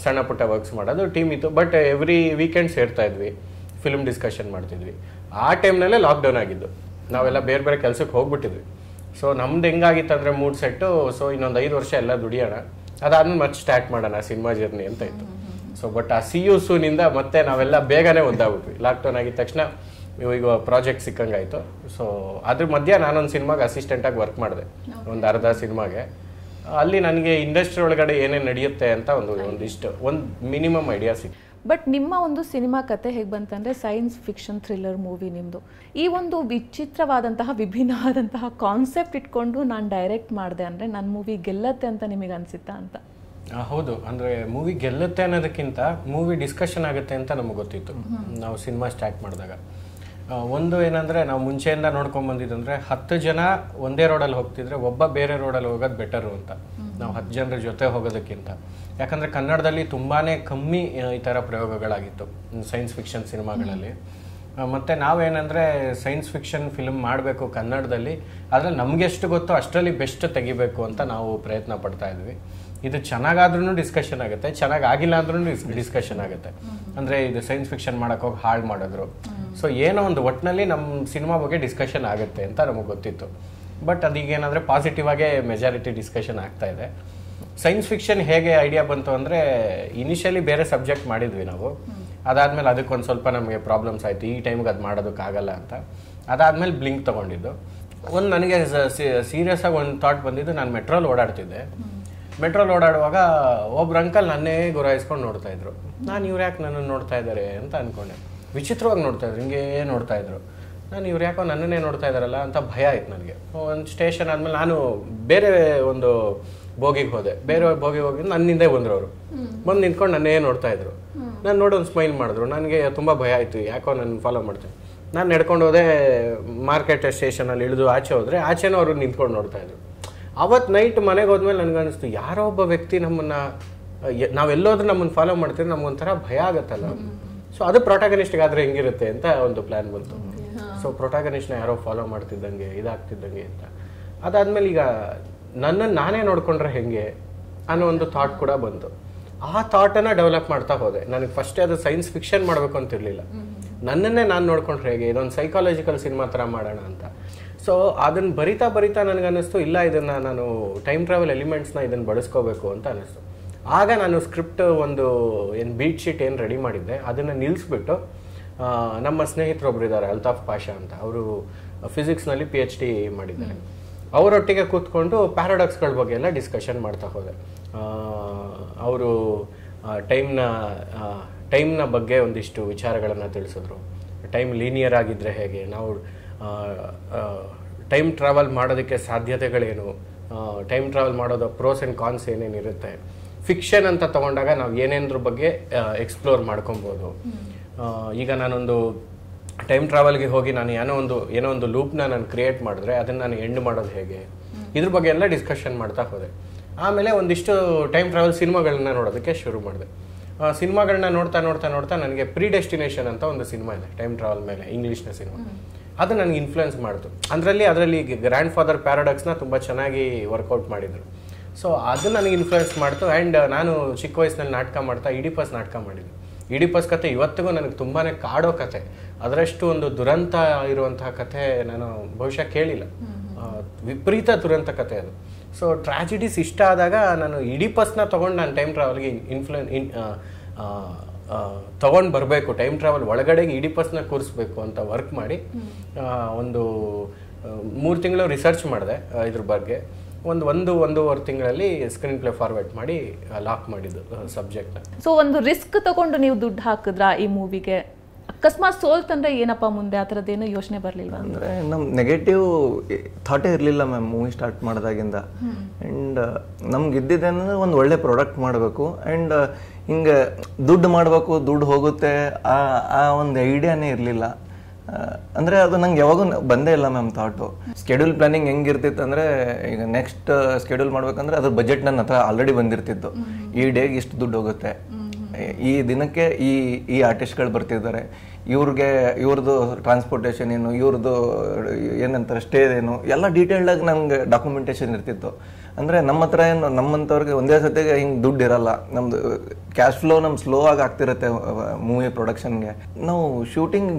ಸಣ್ಣ ಪುಟ್ಟ ವರ್ಕ್ಸ್ ಮಾಡೋದು ಟೀಮ್ ಇತ್ತು. ಬಟ್ ಎವ್ರಿ ವೀಕೆಂಡ್ ಸೇರ್ತಾ ಇದ್ವಿ, ಫಿಲ್ಮ್ ಡಿಸ್ಕಷನ್ ಮಾಡ್ತಿದ್ವಿ. ಆ ಟೈಮ್ನಲ್ಲೇ ಲಾಕ್ಡೌನ್ ಆಗಿದ್ದು, ನಾವೆಲ್ಲ ಬೇರೆ ಬೇರೆ ಕೆಲಸಕ್ಕೆ ಹೋಗ್ಬಿಟ್ಟಿದ್ವಿ. ಸೊ ನಮ್ದು ಹೆಂಗಾಗಿತ್ತು ಅಂದರೆ ಮೂಡ್ ಸೆಟ್ಟು, ಸೊ ಇನ್ನೊಂದು 5 ವರ್ಷ ಎಲ್ಲ ದುಡಿಯೋಣ, ಅದಾದ್ಮೇಲೆ ಮತ್ತೆ ಸ್ಟಾರ್ಟ್ ಮಾಡೋಣ ಸಿನಿಮಾ ಜರ್ನಿ ಅಂತ ಇತ್ತು. ಸೊ ಬಟ್ ಆ ಸಿ ಯು ಸೂನಿಂದ ಮತ್ತೆ ನಾವೆಲ್ಲ ಬೇಗನೆ ಒಂದಾಗ್ಬಿಟ್ವಿ. ಲಾಕ್ಡೌನ್ ಆಗಿದ ತಕ್ಷಣ ಈಗ ಪ್ರಾಜೆಕ್ಟ್ ಸಿಕ್ಕಂಗಾಯಿತು. ಸೊ ಅದ್ರ ಮಧ್ಯೆ ನಾನೊಂದು ಸಿನಿಮಾಗೆ ಅಸಿಸ್ಟೆಂಟಾಗಿ ವರ್ಕ್ ಮಾಡಿದೆ, ಒಂದು ಅರ್ಧ ಸಿನಿಮಾಗೆ. ಅಲ್ಲಿ ನನಗೆ ಇಂಡಸ್ಟ್ರಿ ಒಳಗಡೆ ಏನೇನು ನಡೆಯುತ್ತೆ ಅಂತ ಒಂದು ಮಿನಿಮಮ್ ಐಡಿಯಾ ಸಿಕ್ತು. ಬಟ್ ನಿಮ್ಮ ಒಂದು ಸಿನಿಮಾ ಕತೆ ಹೇಗೆ ಬಂತಂದರೆ ಸೈನ್ಸ್ ಫಿಕ್ಷನ್ ಥ್ರಿಲ್ಲರ್ ಮೂವಿ ನಿಮ್ಮದು. ಈ ಒಂದು ವಿಚಿತ್ರವಾದಂತಹ ವಿಭಿನ್ನವಾದಂತಹ ಕಾನ್ಸೆಪ್ಟ್ ಇಟ್ಕೊಂಡು ನಾನು ಡೈರೆಕ್ಟ್ ಮಾಡಿದೆ ಅಂದರೆ ನನ್ನ ಮೂವಿ ಗೆಲ್ಲತ್ತೆ ಅಂತ ನಿಮಗೆ ಅನಿಸುತ್ತಾ ಅಂತ? ಹೌದು, ಅಂದರೆ ಮೂವಿ ಗೆಲ್ಲುತ್ತೆ ಅನ್ನೋದಕ್ಕಿಂತ ಮೂವಿ ಡಿಸ್ಕಷನ್ ಆಗುತ್ತೆ ಅಂತ ನಮಗೆ ಗೊತ್ತಿತ್ತು ನಾವು ಸಿನಿಮಾ ಸ್ಟಾರ್ಟ್ ಮಾಡಿದಾಗ. ಒಂದು ಏನಂದರೆ, ನಾವು ಮುಂಚೆಯಿಂದ ನೋಡ್ಕೊಂಬಂದಿದ್ದಂದರೆ 10 ಜನ ಒಂದೇ ರೋಡಲ್ಲಿ ಹೋಗ್ತಿದ್ರೆ ಒಬ್ಬ ಬೇರೆ ರೋಡಲ್ಲಿ ಹೋಗೋದು ಬೆಟರು ಅಂತ, ನಾವು 10 ಜನರ ಜೊತೆ ಹೋಗೋದಕ್ಕಿಂತ. ಯಾಕಂದರೆ ಕನ್ನಡದಲ್ಲಿ ತುಂಬಾ ಕಮ್ಮಿ ಈ ಥರ ಪ್ರಯೋಗಗಳಾಗಿತ್ತು ಸೈನ್ಸ್ ಫಿಕ್ಷನ್ ಸಿನಿಮಾಗಳಲ್ಲಿ. ಮತ್ತು ನಾವೇನಂದರೆ ಸೈನ್ಸ್ ಫಿಕ್ಷನ್ ಫಿಲ್ಮ್ ಮಾಡಬೇಕು ಕನ್ನಡದಲ್ಲಿ, ಆದರೆ ನಮಗೆಷ್ಟು ಗೊತ್ತೋ ಅಷ್ಟರಲ್ಲಿ ಬೆಸ್ಟ್ ತೆಗಿಬೇಕು ಅಂತ ನಾವು ಪ್ರಯತ್ನ ಪಡ್ತಾ ಇದ್ವಿ. ಇದು ಚೆನ್ನಾಗಾದ್ರೂ ಡಿಸ್ಕಷನ್ ಆಗುತ್ತೆ, ಚೆನ್ನಾಗಿಲ್ಲ ಅಂದ್ರೂ ಡಿಸ್ಕಷನ್ ಆಗುತ್ತೆ. ಅಂದರೆ ಇದು ಸೈನ್ಸ್ ಫಿಕ್ಷನ್ ಮಾಡೋಕ್ಕೆ ಹೋಗಿ ಹಾಳು ಮಾಡಿದ್ರು. ಸೊ ಏನೋ ಒಂದು ಒಟ್ಟಿನಲ್ಲಿ ನಮ್ಮ ಸಿನಿಮಾ ಬಗ್ಗೆ ಡಿಸ್ಕಷನ್ ಆಗುತ್ತೆ ಅಂತ ನಮಗೆ ಗೊತ್ತಿತ್ತು. ಬಟ್ ಅದೀಗೇನಾದರೆ ಪಾಸಿಟಿವ್ ಆಗೇ ಮೆಜಾರಿಟಿ ಡಿಸ್ಕಷನ್ ಆಗ್ತಾ ಇದೆ. ಸೈನ್ಸ್ ಫಿಕ್ಷನ್ ಹೇಗೆ ಐಡಿಯಾ ಬಂತು ಅಂದರೆ, ಇನಿಷಿಯಲಿ ಬೇರೆ ಸಬ್ಜೆಕ್ಟ್ ಮಾಡಿದ್ವಿ ನಾವು. ಅದಾದಮೇಲೆ ಅದಕ್ಕೊಂದು ಸ್ವಲ್ಪ ನಮಗೆ ಪ್ರಾಬ್ಲಮ್ಸ್ ಆಯಿತು, ಈ ಟೈಮ್ಗೆ ಅದು ಮಾಡೋದಕ್ಕಾಗಲ್ಲ ಅಂತ. ಅದಾದಮೇಲೆ ಬ್ಲಿಂಕ್ ತೊಗೊಂಡಿದ್ದು. ಒಂದು ನನಗೆ ಸೀರಿಯಸ್ ಆಗಿ ಒಂದು ಥಾಟ್ ಬಂದಿದ್ದು, ನಾನು ಮೆಟ್ರೋಲ್ ಓಡಾಡ್ತಿದ್ದೆ. ಮೆಟ್ರೋಲ್ ಓಡಾಡುವಾಗ ಒಬ್ರು ಅಂಕಲ್ ನನ್ನೇ ಗುರಾಯಿಸ್ಕೊಂಡು ನೋಡ್ತಾ ಇದ್ರು. ನಾನು ಇವ್ರು ಯಾಕೆ ನನ್ನನ್ನು ನೋಡ್ತಾ ಇದ್ದಾರೆ ಅಂತ ಅಂದ್ಕೊಂಡೆ. ವಿಚಿತ್ರವಾಗಿ ನೋಡ್ತಾ ಇದ್ರು, ಹಿಂಗೆ ನೋಡ್ತಾ ಇದ್ರು. ನಾನು ಇವ್ರು ಯಾಕೋ ನನ್ನನ್ನೇ ನೋಡ್ತಾ ಇದ್ದಾರಲ್ಲ ಅಂತ ಭಯ ಆಯ್ತು ನನಗೆ. ಒಂದು ಸ್ಟೇಷನ್ ಆದಮೇಲೆ ನಾನು ಬೇರೆ ಒಂದು ಬೋಗಿಗೆ ಹೋದೆ. ಬೇರೆ ಬೋಗಿಗೆ ಹೋಗಿ ನನ್ನಿಂದೆ ಬಂದರು ಅವರು. ಬಂದು ನಿಂತ್ಕೊಂಡು ನನ್ನೇ ನೋಡ್ತಾ ಇದ್ರು. ನಾನು ನೋಡಿ ಒಂದು ಸ್ಮೈಲ್ ಮಾಡಿದ್ರು. ನನಗೆ ತುಂಬ ಭಯ ಆಯಿತು, ಯಾಕೋ ನನ್ನ ಫಾಲೋ ಮಾಡ್ತೀನಿ. ನಾನು ನಡ್ಕೊಂಡು ಹೋದೆ, ಮಾರ್ಕೆಟ್ ಸ್ಟೇಷನಲ್ಲಿ ಇಳಿದು ಆಚೆ ಹೋದರೆ ಆಚೆನೂ ಅವರು ನಿಂತ್ಕೊಂಡು ನೋಡ್ತಾ ಇದ್ರು. ಅವತ್ತು ನೈಟ್ ಮನೆಗೆ ಹೋದ್ಮೇಲೆ ನನಗನ್ನಿಸ್ತು, ಯಾರೋ ಒಬ್ಬ ವ್ಯಕ್ತಿ ನಮ್ಮನ್ನು, ನಾವೆಲ್ಲೋದ್ರೂ ನಮ್ಮನ್ನು ಫಾಲೋ ಮಾಡ್ತೀವಿ, ನಮಗೊಂಥರ ಭಯ ಆಗುತ್ತಲ್ಲ. ಸೊ ಅದು ಪ್ರೊಟಾಗನಿಸ್ಟ್ಗಾದರೆ ಹೆಂಗಿರುತ್ತೆ ಅಂತ ಒಂದು ಪ್ಲ್ಯಾನ್ ಬಂತು. ಸೊ ಪ್ರೊಟಾಗನಿಸ್ಟ್ನ ಯಾರೋ ಫಾಲೋ ಮಾಡ್ತಿದ್ದಂಗೆ, ಇದಾಗ್ತಿದ್ದಂಗೆ ಅಂತ. ಅದಾದಮೇಲೆ ಈಗ ನನ್ನನ್ನು ನಾನೇ ನೋಡ್ಕೊಂಡ್ರೆ ಹೆಂಗೆ ಅನ್ನೋ ಒಂದು ಥಾಟ್ ಕೂಡ ಬಂತು. ಆ ಥಾಟನ್ನು ಡೆವಲಪ್ ಮಾಡ್ತಾ ಹೋದೆ. ನನಗೆ ಫಸ್ಟೇ ಅದು ಸೈನ್ಸ್ ಫಿಕ್ಷನ್ ಮಾಡಬೇಕು ಅಂತಿರಲಿಲ್ಲ. ನನ್ನನ್ನೇ ನಾನು ನೋಡ್ಕೊಂಡ್ರೆ ಹೇಗೆ, ಇದೊಂದು ಸೈಕಾಲಜಿಕಲ್ ಸಿನಿಮಾ ಥರ ಮಾಡೋಣ ಅಂತ. ಸೊ ಅದನ್ನು ಬರಿತಾ ನನಗನ್ನಿಸ್ತು ಇಲ್ಲ ಇದನ್ನು ನಾನು ಟೈಮ್ ಟ್ರಾವೆಲ್ ಎಲಿಮೆಂಟ್ಸ್ನ ಇದನ್ನು ಬಳಸ್ಕೋಬೇಕು ಅಂತ ಅನ್ನಿಸ್ತು. ಆಗ ನಾನು ಸ್ಕ್ರಿಪ್ಟ್ ಒಂದು ಬೀಟ್ ಶೀಟ್ ಏನು ರೆಡಿ ಮಾಡಿದ್ದೆ ಅದನ್ನು ನಿಲ್ಲಿಸ್ಬಿಟ್ಟು ನಮ್ಮ ಸ್ನೇಹಿತರೊಬ್ರು ಇದ್ದಾರೆ ಅಲ್ತಾಫ್ ಪಾಷಾ ಅಂತ, ಅವರು ಫಿಸಿಕ್ಸ್ನಲ್ಲಿ PhD ಮಾಡಿದ್ದಾರೆ. ಅವರೊಟ್ಟಿಗೆ ಕೂತ್ಕೊಂಡು ಪ್ಯಾರಾಡಾಕ್ಸ್ಗಳ ಬಗ್ಗೆ ಎಲ್ಲ ಡಿಸ್ಕಷನ್ ಮಾಡ್ತಾ ಹೋದೆ. ಅವರು ಟೈಮ್ನ ಬಗ್ಗೆ ಒಂದಿಷ್ಟು ವಿಚಾರಗಳನ್ನು ತಿಳಿಸಿದ್ರು. ಟೈಮ್ ಲೀನಿಯರ್ ಆಗಿದ್ದರೆ ಹೇಗೆ, ನಾವು ಟೈಮ್ ಟ್ರಾವೆಲ್ ಮಾಡೋದಕ್ಕೆ ಸಾಧ್ಯತೆಗಳೇನು, ಟೈಮ್ ಟ್ರಾವೆಲ್ ಮಾಡೋದು ಪ್ರೋಸ್ ಆ್ಯಂಡ್ ಕಾನ್ಸ್ ಏನೇನಿರುತ್ತೆ, ಫಿಕ್ಷನ್ ಅಂತ ತೊಗೊಂಡಾಗ ನಾವು ಏನೇನದ್ರ ಬಗ್ಗೆ ಎಕ್ಸ್ಪ್ಲೋರ್ ಮಾಡ್ಕೊಬೋದು. ಈಗ ನಾನೊಂದು ಟೈಮ್ ಟ್ರಾವೆಲ್ಗೆ ಹೋಗಿ ನಾನು ಏನೋ ಒಂದು ಲೂಪ್ನ ನಾನು ಕ್ರಿಯೇಟ್ ಮಾಡಿದ್ರೆ ಅದನ್ನು ನಾನು ಎಂಡ್ ಮಾಡೋದು ಹೇಗೆ, ಇದ್ರ ಬಗ್ಗೆ ಎಲ್ಲ ಡಿಸ್ಕಷನ್ ಮಾಡ್ತಾ ಹೋದೆ. ಆಮೇಲೆ ಒಂದಿಷ್ಟು ಟೈಮ್ ಟ್ರಾವೆಲ್ ಸಿನಿಮಾಗಳನ್ನ ನೋಡೋದಕ್ಕೆ ಶುರು ಮಾಡಿದೆ. ಸಿನಿಮಾಗಳನ್ನ ನೋಡ್ತಾ ನನಗೆ ಪ್ರಿಡೆಸ್ಟಿನೇಷನ್ ಅಂತ ಒಂದು ಸಿನಿಮಾ ಇದೆ ಟೈಮ್ ಟ್ರಾವೆಲ್ ಮೇಲೆ, ಇಂಗ್ಲೀಷ್ನ ಸಿನಿಮಾ. ಅದು ನನಗೆ ಇನ್ಫ್ಲುಯೆನ್ಸ್ ಮಾಡ್ತು. ಅದರಲ್ಲಿ ಗ್ರ್ಯಾಂಡ್ ಫಾದರ್ ಪ್ಯಾರಾಡಾಕ್ಸ್ನ ತುಂಬ ಚೆನ್ನಾಗಿ ವರ್ಕೌಟ್ ಮಾಡಿದರು. ಸೊ ಅದು ನನಗೆ ಇನ್ಫ್ಲುಯೆನ್ಸ್ ಮಾಡ್ತು. ಆ್ಯಂಡ್ ನಾನು ಚಿಕ್ಕ ವಯಸ್ಸಿನಲ್ಲಿ ನಾಟಕ ಮಾಡ್ತಾ ಇಡಿಪಸ್ ನಾಟಕ ಮಾಡಿದ್ದೆ. ಇಡಿಪಸ್ ಕತೆ ಇವತ್ತಿಗೂ ನನಗೆ ತುಂಬಾ ಕಾಡೋ ಕತೆ, ಅದರಷ್ಟು ಒಂದು ದುರಂತ ಇರುವಂತಹ ಕತೆ ನಾನು ಬಹುಶಃ ಕೇಳಿಲ್ಲ. ವಿಪರೀತ ದುರಂತ ಕತೆ ಅದು. ಸೊ ಟ್ರಾಜಿಡೀಸ್ ಇಷ್ಟ ಆದಾಗ ನಾನು ಇಡಿಪಸ್ನ ತೊಗೊಂಡು ನಾನು ಟೈಮ್ ಟ್ರಾವೆಲ್ಗೆ ತೊಗೊಂಡು ಬರಬೇಕು, ಟೈಮ್ ಟ್ರಾವೆಲ್ ಒಳಗಡೆಗೆ ಇಡಿಪಸ್ನ ಕೂರಿಸ್ಬೇಕು ಅಂತ ವರ್ಕ್ ಮಾಡಿ ಒಂದು 3 ತಿಂಗಳು ರಿಸರ್ಚ್ ಮಾಡಿದೆ ಇದ್ರ ಬಗ್ಗೆ. ಒಂದೂವರೆ ತಿಂಗಳಲ್ಲಿ ಸ್ಕ್ರೀನ್ ಪ್ಲೇ ಫಾರ್ವರ್ಡ್ ಮಾಡಿ ಲಾಕ್ ಮಾಡಿದ್ದು ಸಬ್ಜೆಕ್ಟ್ನ. ಸೊ ಒಂದು ರಿಸ್ಕ್ ತಗೊಂಡು ನೀವು ದುಡ್ಡು ಹಾಕಿದ್ರಾ ಈ ಮೂವಿಗೆ? ಅಕಸ್ಮಾತ್ ಸೋಲ್ತಂದ್ರೆ ಏನಪ್ಪ ಮುಂದೆ ಆ ಥರದ್ದೇನು ಯೋಚನೆ ಬರಲಿಲ್ಲ? ಅಂದರೆ ನಮ್ಮ ನೆಗೆಟಿವ್ ಥಾಟೇ ಇರಲಿಲ್ಲ ಮ್ಯಾಮ್ ಮೂವಿ ಸ್ಟಾರ್ಟ್ ಮಾಡಿದಾಗಿಂದ. ಆ್ಯಂಡ್ ನಮ್ಗೆ ಇದ್ದಿದ್ದೇನಂದ್ರೆ ಒಂದು ಒಳ್ಳೆ ಪ್ರಾಡಕ್ಟ್ ಮಾಡಬೇಕು, ಆ್ಯಂಡ್ ಹಿಂಗೆ ದುಡ್ಡು ಮಾಡಬೇಕು, ದುಡ್ಡು ಹೋಗುತ್ತೆ ಆ ಒಂದು ಐಡಿಯಾನೇ ಇರಲಿಲ್ಲ. ಅಂದರೆ ಅದು ನಂಗೆ ಯಾವಾಗೂ ಬಂದೇ ಇಲ್ಲ ಮ್ಯಾಮ್ ಥಾಟು. ಸ್ಕೆಡ್ಯೂಲ್ ಪ್ಲಾನಿಂಗ್ ಹೆಂಗಿರ್ತಿತ್ತು ಅಂದರೆ, ಈಗ ನೆಕ್ಸ್ಟ್ ಸ್ಕೆಡ್ಯೂಲ್ ಮಾಡ್ಬೇಕಂದ್ರೆ ಅದ್ರ ಬಜೆಟ್ ನನ್ನ ಹತ್ರ ಆಲ್ರೆಡಿ ಬಂದಿರ್ತಿತ್ತು. ಈ ಡೇಗೆ ಇಷ್ಟು ದುಡ್ಡು ಹೋಗುತ್ತೆ, ಈ ದಿನಕ್ಕೆ ಈ ಆರ್ಟಿಸ್ಟ್ಗಳು ಬರ್ತಿದ್ದಾರೆ, ಇವ್ರದ್ದು ಟ್ರಾನ್ಸ್ಪೋರ್ಟೇಷನ್ ಏನು, ಇವ್ರದ್ದು ಏನಂತಾರೆ ಸ್ಟೇ ಏನು, ಎಲ್ಲ ಡೀಟೇಲ್ಡಾಗಿ ನಂಗೆ ಡಾಕ್ಯುಮೆಂಟೇಷನ್ ಇರ್ತಿತ್ತು. ಅಂದರೆ ನಮ್ಮ ಹತ್ರ ಏನು ನಮ್ಮಂಥವ್ರಿಗೆ ಒಂದೇ ಸತಿಗೆ ಹಿಂಗೆ ದುಡ್ಡು ಇರಲ್ಲ. ನಮ್ಮದು ಕ್ಯಾಶ್ ಫ್ಲೋ ಸ್ಲೋ ಆಗಿ ಆಗ್ತಿರುತ್ತೆ ಮೂವಿ ಪ್ರೊಡಕ್ಷನ್ಗೆ. ನಾವು ಶೂಟಿಂಗ್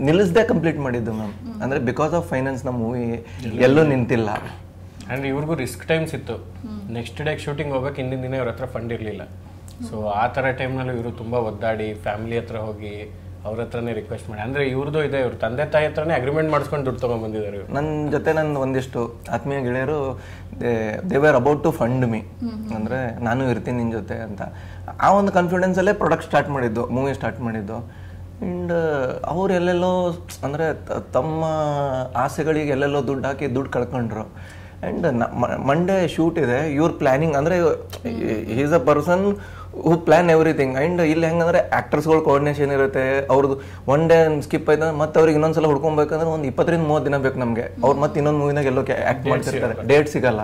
ನಿಲ್ಲಿಸದೆ ಕಂಪ್ಲೀಟ್ ಮಾಡಿದ್ದು ಮ್ಯಾಮ್. ಅಂದರೆ ಬಿಕಾಸ್ ಆಫ್ ಫೈನಾನ್ಸ್ ನಮ್ಮ ಮೂವಿ ಎಲ್ಲೂ ನಿಂತಿಲ್ಲ. ಆ್ಯಂಡ್ ಇವ್ರಿಗೂ ರಿಸ್ಕ್ ಟೈಮ್ಸ್ ಇತ್ತು. ನೆಕ್ಸ್ಟ್ ಡೇಗೆ ಶೂಟಿಂಗ್ ಹೋಗ್ಬೇಕು, ಹಿಂದಿನ ದಿನ ಇವ್ರ ಹತ್ರ ಫಂಡ್ ಇರಲಿಲ್ಲ. ಸೊ ಆ ಥರ ಟೈಮ್ನಲ್ಲೂ ಇವರು ತುಂಬ ಒದ್ದಾಡಿ ಫ್ಯಾಮಿಲಿ ಹತ್ರ ಹೋಗಿ ಅವ್ರ ಹತ್ರನೇ ರಿಕ್ವೆಸ್ಟ್ ಮಾಡಿ, ಅಂದರೆ ಇವ್ರದ್ದು ಇದೆ, ಇವ್ರ ತಂದೆ ತಾಯಿ ಹತ್ರನೇ ಅಗ್ರಿಮೆಂಟ್ ಮಾಡಿಸ್ಕೊಂಡು ದುಡ್ಡು ತೊಗೊಂಡ್ಬಂದಿದ್ದಾರೆ. ನನ್ನ ಜೊತೆ ನನ್ನ ಒಂದಿಷ್ಟು ಆತ್ಮೀಯ ಗೆಳೆಯರು they were about to fund me, ಅಂದರೆ ನಾನು ಇರ್ತೀನಿ ನಿನ್ನ ಜೊತೆ ಅಂತ. ಆ ಒಂದು ಕಾನ್ಫಿಡೆನ್ಸಲ್ಲೇ ಪ್ರಾಡಕ್ಟ್ ಸ್ಟಾರ್ಟ್ ಮಾಡಿದ್ದು, ಮೂವಿ ಸ್ಟಾರ್ಟ್ ಮಾಡಿದ್ದು. ಆ್ಯಂಡ್ ಅವ್ರು ಎಲ್ಲೆಲ್ಲೋ ಅಂದರೆ ತಮ್ಮ ಆಸೆಗಳಿಗೆ ಎಲ್ಲೆಲ್ಲೋ ದುಡ್ಡು ಹಾಕಿ ದುಡ್ಡು ಕಳ್ಕೊಂಡ್ರು. ಆ್ಯಂಡ್ ಮಂಡೇ ಶೂಟ್ ಇದೆ, ಇವ್ರ ಪ್ಲ್ಯಾನಿಂಗ್ ಅಂದರೆ is a person who plan everything. And ಇಲ್ಲಿ ಹೆಂಗಂದ್ರೆ ಆ್ಯಕ್ಟರ್ಸ್ಗಳು ಕೋಆರ್ಡಿನೇಷನ್ ಇರುತ್ತೆ, ಅವ್ರದ್ದು ಒನ್ ಡೇ ಸ್ಕಿಪ್ ಆಯ್ತು ಮತ್ತೆ ಅವ್ರಿಗೆ ಇನ್ನೊಂದ್ಸಲ ಹುಡ್ಕೊಬೇಕಂದ್ರೆ ಒಂದು 20-30 ದಿನ ಬೇಕು ನಮಗೆ. ಅವ್ರು ಮತ್ತೆ ಇನ್ನೊಂದು ಮೂವಿನಾಗ ಎಲ್ಲೋ ಆ್ಯಕ್ಟ್ ಮಾಡ್ತಿರ್ತಾರೆ, ಡೇಟ್ ಸಿಗಲ್ಲ.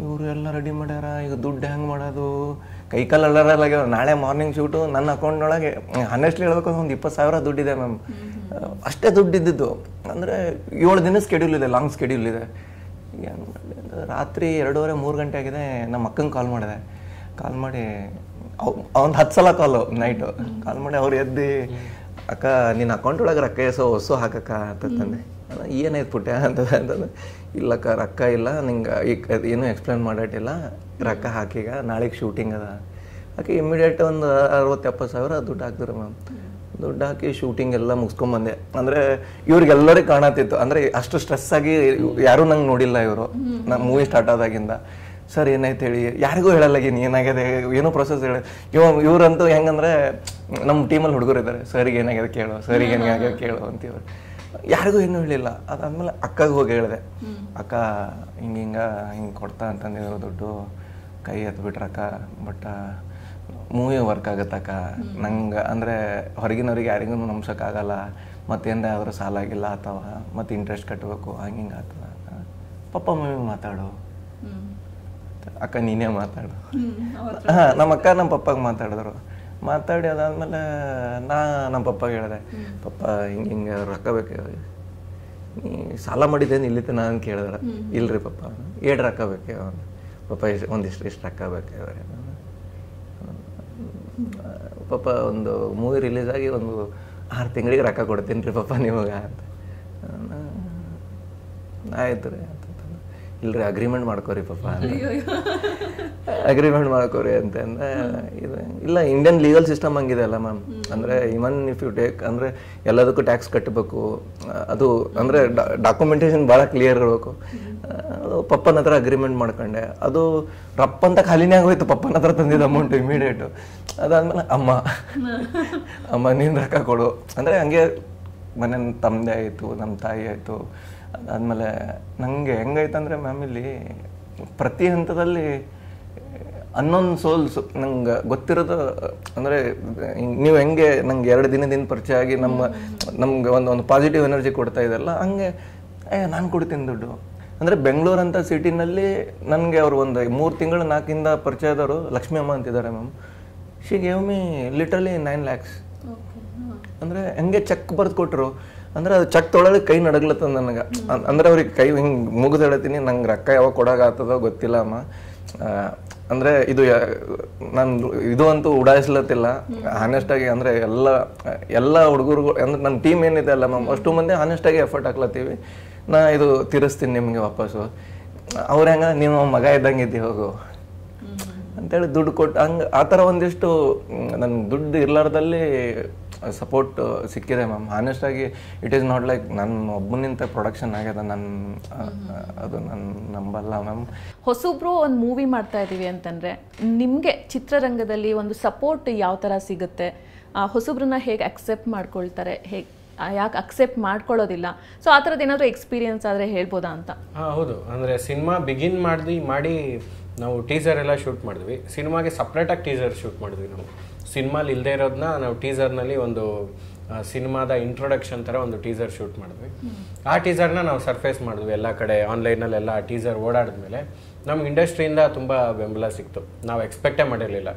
ಇವರು ಎಲ್ಲ ರೆಡಿ ಮಾಡ್ಯಾರ, ಈಗ ದುಡ್ಡು ಹೆಂಗೆ ಮಾಡೋದು, ಕೈಕಾಲು ಅಲ್ಲರಾಗ್ಯಾವ. ನಾಳೆ ಮಾರ್ನಿಂಗ್ ಶೂಟು, ನನ್ನ ಅಕೌಂಟ್ನೊಳಗೆ ಹಾನೆಸ್ಟ್ಲಿ ಹೇಳ್ಬೇಕು ಒಂದು 20,000 ದುಡ್ಡಿದೆ ಮ್ಯಾಮ್. ಅಷ್ಟೇ ದುಡ್ಡು ಇದ್ದಿದ್ದು. ಅಂದರೆ 7 ದಿನ ಸ್ಕೆಡ್ಯೂಲ್ ಇದೆ, ಲಾಂಗ್ ಸ್ಕೆಡ್ಯೂಲ್ ಇದೆ. ರಾತ್ರಿ 2:30-3 ಗಂಟೆ ಆಗಿದೆ. ನಮ್ಮ ಅಕ್ಕಂಗೆ ಕಾಲ್ ಮಾಡಿದೆ. ಕಾಲ್ ಮಾಡಿ ಒಂದು 10 ಸಲ ಕಾಲು ನೈಟು ಕಾಲ್ ಮಾಡಿ ಅವ್ರು ಎದ್ದು, ಅಕ್ಕ ನಿನ್ನ ಅಕೌಂಟ್ ಒಳಗೆ ರೊಕ್ಕ ಹೊಸ ಹಾಕಕ್ಕ ಅಂತಂದೆ. ಏನಾಯ್ತು ಪುಟ್ಟ ಅಂತಂದ್ರೆ, ಇಲ್ಲಕ್ಕ ರೊಕ್ಕ ಇಲ್ಲ, ನಿಂಗೆ ಈಗ ಏನೂ ಎಕ್ಸ್ಪ್ಲೇನ್ ಮಾಡಾಟಿಲ್ಲ, ರೊಕ್ಕ ಹಾಕೀಗ ನಾಳೆಗೆ ಶೂಟಿಂಗ್ ಅದ. ಆಕೆ ಇಮಿಡಿಯೇಟ್ ಒಂದು 60-70 ಸಾವಿರ ದುಡ್ಡು ಹಾಕ್ತಾರೆ ಮ್ಯಾಮ್. ದುಡ್ಡು ಹಾಕಿ ಶೂಟಿಂಗ್ ಎಲ್ಲ ಮುಗಿಸ್ಕೊಂಬಂದೆ. ಅಂದರೆ ಇವ್ರಿಗೆಲ್ಲರಿಗೆ ಕಾಣತಿತ್ತು, ಅಂದರೆ ಅಷ್ಟು ಸ್ಟ್ರೆಸ್ ಆಗಿ ಯಾರೂ ನಂಗೆ ನೋಡಿಲ್ಲ ಇವರು ನಮ್ಮ ಮೂವಿ ಸ್ಟಾರ್ಟ್ ಆದಾಗಿಂದ. ಸರ್ ಏನಾಯ್ತು ಹೇಳಿ, ಯಾರಿಗೂ ಹೇಳಲ್ಲಾಗೀನಿ ಏನಾಗಿದೆ, ಏನೋ ಪ್ರೊಸೆಸ್ ಹೇಳಿ. ಇವ್ರಂತೂ ಹೆಂಗಂದ್ರೆ ನಮ್ಮ ಟೀಮಲ್ಲಿ ಹುಡುಗರು ಇದ್ದಾರೆ, ಸರಿಗೆ ಏನಾಗಿದೆ ಕೇಳೋ, ಸರಿಗೆ ಏನಾಗಿದೆ ಕೇಳೋ ಅಂತೀವ್ರು. ಯಾರಿಗೂ ಏನೂ ಹೇಳಿಲ್ಲ. ಅದಾದ್ಮೇಲೆ ಅಕ್ಕಗೆ ಹೋಗಿ ಹೇಳಿದೆ, ಅಕ್ಕ ಹಿಂಗೆ ಕೊಡ್ತಾ ಅಂತಂದಿದ್ರು ದುಡ್ಡು, ಕೈ ಎತ್ಬಿಟ್ರಕ್ಕ, ಬಟ್ ಮೂವಿ ವರ್ಕ್ ಆಗುತ್ತಕ್ಕ. ನಂಗೆ ಅಂದರೆ ಹೊರಗಿನವ್ರಿಗೆ ಯಾರಿಗೂ ನಂಬ್ಸೋಕ್ಕಾಗಲ್ಲ, ಮತ್ತೇನರ ಆದರೂ ಸಾಲ ಆಗಿಲ್ಲ ಅಥವಾ ಮತ್ತು ಇಂಟ್ರೆಸ್ಟ್ ಕಟ್ಟಬೇಕು, ಹಂಗೆ ಆಗ್ತದ. ಪಪ್ಪ ಮಮ್ಮಿ ಮಾತಾಡು, ಅಕ್ಕ ನೀನೇ ಮಾತಾಡು. ಹಾಂ, ನಮ್ಮ ಅಕ್ಕ ನಮ್ಮ ಪಪ್ಪಗೆ ಮಾತಾಡಿದ್ರು. ಮಾತಾಡಿ ಅದಾದ್ಮೇಲೆ ನಮ್ಮ ಪಪ್ಪಗೆ ಹೇಳಿದೆ, ಪಪ್ಪ ಹಿಂಗೆ ರೊಕ್ಕ ಬೇಕು, ನೀ ಸಾಲ ಮಾಡಿದ್ದೇನು ಇಲ್ಲಿತ್ತು ನಾನು ಕೇಳಿದ್ರೆ. ಇಲ್ರಿ ಪಪ್ಪ, ಏಳು ರೊಕ್ಕ ಬೇಕು ಪಪ್ಪ, ಒಂದಿಷ್ಟು ರೊಕ್ಕ ಬೇಕು. ಪಾಪ ಒಂದು ಮೂವಿ ರಿಲೀಸ್ ಆಗಿ ಒಂದು 6 ತಿಂಗಳಿಗೆ ರೊಕ್ಕ ಕೊಡ್ತೀನಿ ರೀ ಪಪ್ಪ ನಿಮಗೆ ಅಂತ. ಆಯ್ತು ರೀ ಇಲ್ರಿ ಅಗ್ರಿಮೆಂಟ್ ಮಾಡ್ಕೋರಿ ಪಾಪ ಅಗ್ರಿಮೆಂಟ್ ಮಾಡ್ಕೋರಿ ಅಂತಂದ್ರೆ ಇದು ಇಲ್ಲ ಇಂಡಿಯನ್ ಲೀಗಲ್ ಸಿಸ್ಟಮ್ ಹಂಗಿದೆ ಅಲ್ಲ ಮ್ಯಾಮ್. ಅಂದರೆ ಇವನ್ ಇಫ್ ಯು ಟೇಕ್ ಅಂದರೆ ಎಲ್ಲದಕ್ಕೂ ಟ್ಯಾಕ್ಸ್ ಕಟ್ಟಬೇಕು, ಅದು ಅಂದರೆ ಡಾಕ್ಯುಮೆಂಟೇಶನ್ ಭಾಳ ಕ್ಲಿಯರ್ ಇರಬೇಕು. ಅದು ಪಪ್ಪನ ಹತ್ರ ಅಗ್ರಿಮೆಂಟ್ ಮಾಡ್ಕೊಂಡೆ, ಅದು ರಪ್ಪ ಅಂತ ಖಾಲಿನೇ ಆಗೋಯ್ತು. ಪಪ್ಪನ ಹತ್ರ ತಂದಿದ್ದು ಅಮೌಂಟು ಇಮಿಡಿಯೇಟು. ಅದಾದ್ಮೇಲೆ ಅಮ್ಮ ನೀನು ರೊಕ್ಕ ಕೊಡು ಅಂದರೆ ಹಂಗೆ ಮನೆ ತಂದೆ ಆಯಿತು, ನಮ್ಮ ತಾಯಿ ಆಯಿತು. ಅದಾದಮೇಲೆ ನನಗೆ ಹೆಂಗಾಯ್ತಂದರೆ ಮ್ಯಾಮ್ ಇಲ್ಲಿ ಪ್ರತಿ ಹಂತದಲ್ಲಿ ಅನ್ನೊಂದು ಸೋಲ್ಸು ನಂಗೆ ಗೊತ್ತಿರೋದು. ಅಂದರೆ ನೀವು ಹೆಂಗೆ ನಂಗೆ 2 ದಿನದಿಂದ ಪರಿಚಯ ಆಗಿ ನಮ್ಗೆ ಒಂದು ಪಾಸಿಟಿವ್ ಎನರ್ಜಿ ಕೊಡ್ತಾ ಇದೆಲ್ಲ, ಹಂಗೆ ನಾನು ಕೊಡ್ತೀನಿ ದುಡ್ಡು. ಅಂದರೆ ಬೆಂಗಳೂರು ಅಂತ ಸಿಟಿನಲ್ಲಿ ನನಗೆ ಅವರು ಒಂದು 3 ತಿಂಗಳು 4ರಿಂದ ಪರಿಚಯದವರು ಲಕ್ಷ್ಮಿ ಅಮ್ಮ ಅಂತಿದ್ದಾರೆ ma'am. She gave me literally 9 lakhs. ಅಂದರೆ ಹೆಂಗೆ ಚೆಕ್ ಬರೆದು ಕೊಟ್ಟರು ಅಂದರೆ ಅದು ಚೆಕ್ ತೊಗೊಳಗೆ ಕೈ ನಡಗ್ಲತ್ತದ ನನಗೆ. ಅಂದರೆ ಅವ್ರಿಗೆ ಕೈ ಹಿಂಗೆ ಮುಗಿದು ಹೇಳ್ತೀನಿ, ನಂಗೆ ರೊಕ್ಕ ಯಾವಾಗ ಕೊಡೋಕ್ಕಾಗ್ತದೋ ಗೊತ್ತಿಲ್ಲ ಅಮ್ಮ. ಅಂದರೆ ನಾನು ಇದು ಅಂತೂ ಉಡಾಯಿಸ್ಲತ್ತಿಲ್ಲ ಹಾನೆಸ್ಟಾಗಿ. ಅಂದರೆ ಎಲ್ಲ ಹುಡುಗರು ಅಂದರೆ ನನ್ನ ಟೀಮ್ ಏನಿದೆ ಅಲ್ಲ ಮ್ಯಾಮ್, ಅಷ್ಟು ಮಂದಿ ಹಾನೆಸ್ಟಾಗಿ ಎಫರ್ಟ್ ಹಾಕ್ಲತ್ತೀವಿ. ನಾ ಇದು ತೀರಿಸ್ತೀನಿ ನಿಮಗೆ ವಾಪಸ್ಸು. ಅವ್ರು ಹೆಂಗ ನೀವು ಮಗ ಇದ್ದಂಗೆ ಇದ್ದೀವಿ ಹೋಗು ಅಂತೇಳಿ ದುಡ್ಡು ಕೊಟ್ಟು ಹಂಗೆ ಆ ಥರ ಒಂದಿಷ್ಟು ನನ್ನ ದುಡ್ಡು ಇರ್ಲಾರ್ದಲ್ಲಿ ಸಪೋರ್ಟ್ ಸಿಕ್ಕಿದೆ ಮ್ಯಾಮ್. ಹಾನೆಸ್ಟಾಗಿ ಇಟ್ ಈಸ್ ನಾಟ್ ಲೈಕ್ ನನ್ನ ಒಬ್ಬನಿಂದ ಪ್ರೊಡಕ್ಷನ್ ಆಗ್ಯದ, ಅದು ನಾನು ನಂಬಲ್ಲ ಮ್ಯಾಮ್. ಹೊಸಬ್ರು ಒಂದು ಮೂವಿ ಮಾಡ್ತಾ ಇದ್ದೀವಿ ಅಂತಂದರೆ ನಿಮಗೆ ಚಿತ್ರರಂಗದಲ್ಲಿ ಒಂದು ಸಪೋರ್ಟ್ ಯಾವ ಥರ ಸಿಗುತ್ತೆ? ಹೊಸಬ್ರನ್ನ ಹೇಗೆ ಅಕ್ಸೆಪ್ಟ್ ಮಾಡ್ಕೊಳ್ತಾರೆ, ಹೇಗೆ ಯಾಕೆ ಅಕ್ಸೆಪ್ಟ್ ಮಾಡ್ಕೊಳ್ಳೋದಿಲ್ಲ? ಸೊ ಆ ಥರದ್ದು ಏನಾದರೂ ಎಕ್ಸ್ಪೀರಿಯನ್ಸ್ ಆದರೆ ಹೇಳ್ಬೋದಾ ಅಂತ. ಹೌದು, ಅಂದರೆ ಸಿನಿಮಾ ಬಿಗಿನ್ ಮಾಡಿ ನಾವು ಟೀಸರ್ ಎಲ್ಲ ಶೂಟ್ ಮಾಡಿದ್ವಿ. ಸಿನಿಮಾಗೆ ಸಪ್ರೇಟಾಗಿ ಟೀಸರ್ ಶೂಟ್ ಮಾಡಿದ್ವಿ. ನಾವು ಸಿನಿಮಾಲಿ ಇಲ್ಲದೆ ಇರೋದನ್ನ ನಾವು ಟೀಸರ್ನಲ್ಲಿ ಒಂದು ಸಿನಿಮಾದ ಇಂಟ್ರೊಡಕ್ಷನ್ ಥರ ಒಂದು ಟೀಸರ್ ಶೂಟ್ ಮಾಡಿದ್ವಿ. ಆ ಟೀಸರ್ನ ನಾವು ಸರ್ಫೇಸ್ ಮಾಡಿದ್ವಿ ಎಲ್ಲ ಕಡೆ ಆನ್ಲೈನಲ್ಲೆಲ್ಲ. ಆ ಟೀಸರ್ ಓಡಾಡಿದ್ಮೇಲೆ ನಮ್ಗೆ ಇಂಡಸ್ಟ್ರಿಯಿಂದ ತುಂಬ ಬೆಂಬಲ ಸಿಕ್ತು. ನಾವು ಎಕ್ಸ್ಪೆಕ್ಟೇ ಮಾಡಿರಲಿಲ್ಲ.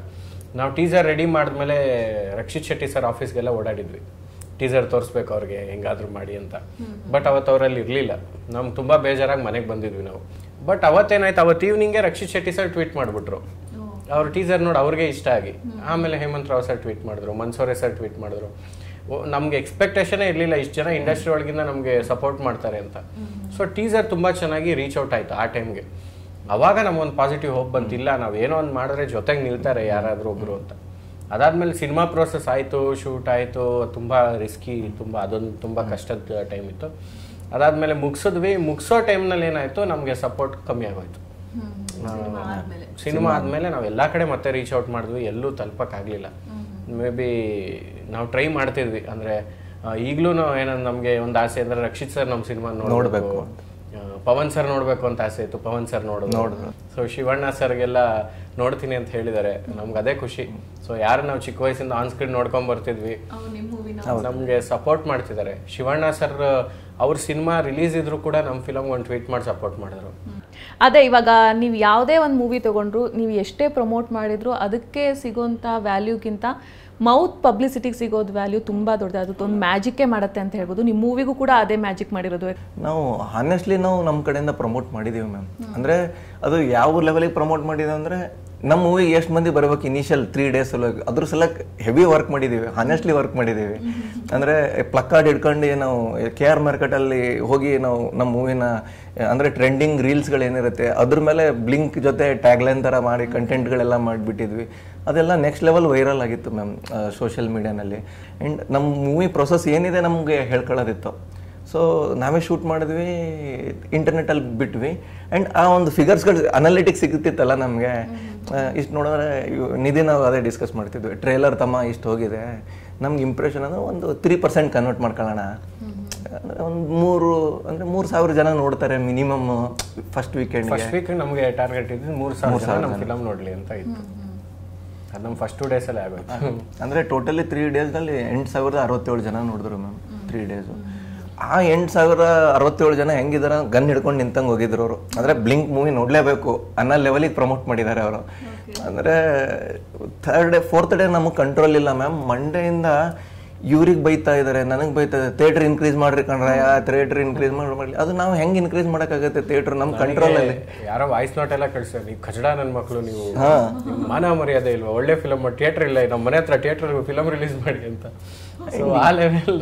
ನಾವು ಟೀಸರ್ ರೆಡಿ ಮಾಡಿದ್ಮೇಲೆ ರಕ್ಷಿತ್ ಶೆಟ್ಟಿ ಸರ್ ಆಫೀಸ್ಗೆಲ್ಲ ಓಡಾಡಿದ್ವಿ, ಟೀಸರ್ ತೋರಿಸ್ಬೇಕು ಅವ್ರಿಗೆ ಹೆಂಗಾದರೂ ಮಾಡಿ ಅಂತ. ಬಟ್ ಅವತ್ತು ಅವರಲ್ಲಿ ಇರಲಿಲ್ಲ. ನಮ್ಗೆ ತುಂಬ ಬೇಜಾರಾಗಿ ಮನೆಗೆ ಬಂದಿದ್ವಿ ನಾವು. ಬಟ್ ಅವತ್ತೇನಾಯ್ತು, ಅವತ್ತು ಈವ್ನಿಂಗೆ ರಕ್ಷಿತ್ ಶೆಟ್ಟಿ ಸರ್ ಟ್ವೀಟ್ ಮಾಡಿಬಿಟ್ರು. ಅವ್ರ ಟೀಸರ್ ನೋಡಿ ಅವ್ರಿಗೆ ಇಷ್ಟ ಆಗಿ. ಆಮೇಲೆ ಹೇಮಂತ್ ರಾವ್ ಸರ್ ಟ್ವೀಟ್ ಮಾಡಿದ್ರು, ಮನ್ಸೂರೆ ಸರ್ ಟ್ವೀಟ್ ಮಾಡಿದ್ರು. ನಮಗೆ ಎಕ್ಸ್ಪೆಕ್ಟೇಷನೇ ಇರಲಿಲ್ಲ ಇಷ್ಟು ಜನ ಇಂಡಸ್ಟ್ರಿ ಒಳಗಿಂದ ನಮಗೆ ಸಪೋರ್ಟ್ ಮಾಡ್ತಾರೆ ಅಂತ. ಸೊ ಟೀಸರ್ ತುಂಬ ಚೆನ್ನಾಗಿ ರೀಚ್ ಔಟ್ ಆಯಿತು ಆ ಟೈಮ್ಗೆ. ಅವಾಗ ನಮಗೊಂದು ಪಾಸಿಟಿವ್ ಹೋಪ್ ಬಂತಿಲ್ಲ, ನಾವು ಏನೋ ಒಂದು ಮಾಡಿದ್ರೆ ಜೊತೆಗೆ ನಿಲ್ತಾರೆ ಯಾರಾದರೂ ಒಬ್ಬರು ಅಂತ. ಅದಾದಮೇಲೆ ಸಿನಿಮಾ ಪ್ರೋಸೆಸ್ ಆಯಿತು, ಶೂಟ್ ಆಯಿತು, ತುಂಬ ರಿಸ್ಕಿ, ಅದೊಂದು ತುಂಬ ಕಷ್ಟದ ಟೈಮ್ ಇತ್ತು. ಅದಾದಮೇಲೆ ಮುಗಿಸೋ ಟೈಮ್ನಲ್ಲಿ ಏನಾಯಿತು, ನಮಗೆ ಸಪೋರ್ಟ್ ಕಮ್ಮಿ ಆಗೋಯ್ತು. ಸಿನಿಮಾ ಆದಮೇಲೆ ನಾವು ಎಲ್ಲ ಕಡೆ ಮತ್ತೆ ರೀಚ್ ಔಟ್ ಮಾಡಿದ್ವಿ, ಎಲ್ಲೂ ತಲುಪಕ್ಕಾಗಲಿಲ್ಲ. ಮೇ ಬಿ ನಾವು ಟ್ರೈ ಮಾಡ್ತಿದ್ವಿ. ಅಂದರೆ ಈಗಲೂ ಏನಂದ್ರೆ ನಮಗೆ ಒಂದು ಆಸೆ ಅಂದರೆ ರಕ್ಷಿತ್ ಸರ್ ನಮ್ಮ ಸಿನಿಮಾ ನೋಡಬೇಕು, ಪವನ್ ಸರ್ ನೋಡಬೇಕು ಅಂತ ಆಸೆ ಇತ್ತು. ಪವನ್ ಸರ್ ನೋಡಿದ್ರು. ಸೊ ಶಿವಣ್ಣ ಸರ್ಗೆಲ್ಲ ನೋಡ್ತೀನಿ ಅಂತ ಹೇಳಿದ್ದಾರೆ. ನಮ್ಗೆ ಅದೇ ಖುಷಿ. ಸೊ ಯಾರು ನಾವು ಚಿಕ್ಕ ವಯಸ್ಸಿಂದ ಆನ್ ಸ್ಕ್ರೀನ್ ನೋಡ್ಕೊಂಡ್ ಬರ್ತಿದ್ವಿ, ನಮಗೆ ಸಪೋರ್ಟ್ ಮಾಡ್ತಿದ್ದಾರೆ. ಶಿವಣ್ಣ ಸರ್ ಅವ್ರ ಸಿನಿಮಾ ರಿಲೀಸ್ ಇದ್ರು ಕೂಡ ನಮ್ಮ ಫಿಲಮ್ ಒಂದು ಟ್ವೀಟ್ ಮಾಡಿ ಸಪೋರ್ಟ್ ಮಾಡಿದ್ರು. ಅದೇ ಇವಾಗ ನೀವು ಯಾವುದೇ ಒಂದು ಮೂವಿ ತೊಗೊಂಡ್ರು, ನೀವು ಎಷ್ಟೇ ಪ್ರಮೋಟ್ ಮಾಡಿದ್ರು ಅದಕ್ಕೆ ಸಿಗೋಂಥ ವ್ಯಾಲ್ಯೂಗಿಂತ ಮೌತ್ ಪಬ್ಲಿಸಿಟಿಗೆ ಸಿಗೋದು ವ್ಯಾಲ್ಯೂ ತುಂಬ ದೊಡ್ಡದು. ಅದೊಂದು ಮ್ಯಾಜಿಕ್ಕೇ ಮಾಡುತ್ತೆ ಅಂತ ಹೇಳ್ಬೋದು. ನಿಮ್ಮ ಮೂವಿಗೂ ಕೂಡ ಅದೇ ಮ್ಯಾಜಿಕ್ ಮಾಡಿರೋದು. ನಾವು ಹಾನೆಸ್ಟ್ಲಿ ನಮ್ಮ ಕಡೆಯಿಂದ ಪ್ರಮೋಟ್ ಮಾಡಿದ್ದೀವಿ ಮ್ಯಾಮ್. ಅಂದರೆ ಅದು ಯಾವ ಲೆವೆಲಿಗೆ ಪ್ರಮೋಟ್ ಮಾಡಿದ್ದೀವಿ ಅಂದರೆ ನಮ್ಮ ಮೂವಿಗೆ ಎಷ್ಟು ಮಂದಿ ಬರ್ಬೇಕು ಇನಿಷಿಯಲ್ 3 days ಸಲುವಾಗಿ ಅದ್ರ ಸಲಕ್ಕೆ ಹೆವಿ ವರ್ಕ್ ಮಾಡಿದ್ದೀವಿ, ಹಾನೆಸ್ಟ್ಲಿ ವರ್ಕ್ ಮಾಡಿದ್ದೀವಿ. ಅಂದರೆ ಪ್ಲಕ್ಕಾರ್ಡ್ ಹಿಡ್ಕೊಂಡು ನಾವು KR ಮಾರ್ಕೆಟಲ್ಲಿ ಹೋಗಿ ನಾವು ನಮ್ಮ ಮೂವಿನ ಅಂದರೆ ಟ್ರೆಂಡಿಂಗ್ ರೀಲ್ಸ್ಗಳೇನಿರುತ್ತೆ ಅದ್ರ ಮೇಲೆ ಬ್ಲಿಂಕ್ ಜೊತೆ ಟ್ಯಾಗ್ಲೈನ್ ಥರ ಮಾಡಿ ಕಂಟೆಂಟ್ಗಳೆಲ್ಲ ಮಾಡಿಬಿಟ್ಟಿದ್ವಿ. ಅದೆಲ್ಲ ನೆಕ್ಸ್ಟ್ ಲೆವೆಲ್ ವೈರಲ್ ಆಗಿತ್ತು ಮ್ಯಾಮ್ ಸೋಷಿಯಲ್ ಮೀಡಿಯಾನಲ್ಲಿ. ಆ್ಯಂಡ್ ನಮ್ಮ ಮೂವಿ ಪ್ರೊಸೆಸ್ ಏನಿದೆ ನಮಗೆ ಹೇಳ್ಕೊಳ್ಳೋದಿತ್ತು. ಸೊ ನಾವೇ ಶೂಟ್ ಮಾಡಿದ್ವಿ, ಇಂಟರ್ನೆಟಲ್ಲಿ ಬಿಟ್ವಿ. ಆ್ಯಂಡ್ ಆ ಒಂದು ಫಿಗರ್ಸ್ಗಳು ಅನಾಲಿಟಿಕ್ಸ್ ಸಿಗುತ್ತಿತ್ತಲ್ಲ ನಮಗೆ. ಇಷ್ಟು ನೋಡಿದ್ರೆ ನಿಧಿ ನಾವು ಅದೇ ಡಿಸ್ಕಸ್ ಮಾಡ್ತಿದ್ವಿ, ಟ್ರೇಲರ್ ತಮ್ಮ ಇಷ್ಟು ಹೋಗಿದೆ, ನಮ್ಗೆ ಇಂಪ್ರೆಷನ್ ಅಂದರೆ ಒಂದು 3% ಕನ್ವರ್ಟ್ ಮಾಡ್ಕೊಳ್ಳೋಣ. ಅಂದರೆ ಒಂದು 3,000 ಜನ ನೋಡ್ತಾರೆ ಮಿನಿಮಮ್ ಫಸ್ಟ್ ವೀಕೆಂಡ್. ನಮಗೆ ಟಾರ್ಗೆಟ್ ಇದ್ದು 3,000 ನಮ್ಮ ಫಿಲಮ್ ನೋಡಲಿ ಅಂತ ಇತ್ತು. ಅದು ನಮ್ಮ ಫಸ್ಟ್ 2 days ಆಗೋಯ್ತು. ಅಂದರೆ ಟೋಟಲಿ 3 daysನಲ್ಲಿ 8,067 ಜನ ನೋಡಿದ್ರು ಮ್ಯಾಮ್ 3 days. ಆ 8,067 ಜನ ಹೆಂಗಿದಾರ ಗನ್ ಹಿಡ್ಕೊಂಡು ನಿಂತಂಗೆ ಹೋಗಿದ್ರು ಅವರು. ಅಂದರೆ ಬ್ಲಿಂಕ್ ಮೂವಿ ನೋಡಲೇಬೇಕು ಅನ್ನೋ ಲೆವೆಲಿಗೆ ಪ್ರಮೋಟ್ ಮಾಡಿದ್ದಾರೆ ಅವರು. ಅಂದರೆ 3rd day 4th day ನಮಗೆ ಕಂಟ್ರೋಲ್ ಇಲ್ಲ ಮ್ಯಾಮ್. ಮಂಡೆಯಿಂದ ಇವ್ರಿಗೆ ಬೈತಾ ಇದ್ದಾರೆ, ನನಗೆ ಬೈತಾ ಇದ್ದಾರೆ, ಥಿಯೇಟರ್ ಇನ್ಕ್ರೀಸ್ ಮಾಡ್ರಿ ಕಣ್ರಯ್ಯ, ಥಿಯೇಟರ್ ಇನ್ಕ್ರೀಸ್ ಮಾಡ್ಲಿ. ಅದು ನಾವು ಹೆಂಗೆ ಇನ್ಕ್ರೀಸ್ ಮಾಡೋಕ್ಕಾಗತ್ತೆ? ಥಿಯೇಟರ್ ನಮ್ಮ ಕಂಟ್ರೋಲಲ್ಲಿ. ಯಾರೋ ವಾಯ್ಸ್ ನೋಟ್ ಎಲ್ಲ ಕಳಿಸ್ತಾರೆ, ನೀವು ಕಚಡ ನನ್ನ ಮಕ್ಕಳು, ನೀವು ಮಾನ ಮರ್ಯಾದೆ ಇಲ್ವಾ, ಒಳ್ಳೆ ಫಿಲಮ್ ಥಿಯೇಟರ್ ಇಲ್ಲ, ನಮ್ಮ ಮನೆ ಹತ್ರ ಥಿಯೇಟರ್ ಫಿಲಮ್ ರಿಲೀಸ್ ಮಾಡಿ ಅಂತ. ಆ ಲೆವೆಲ್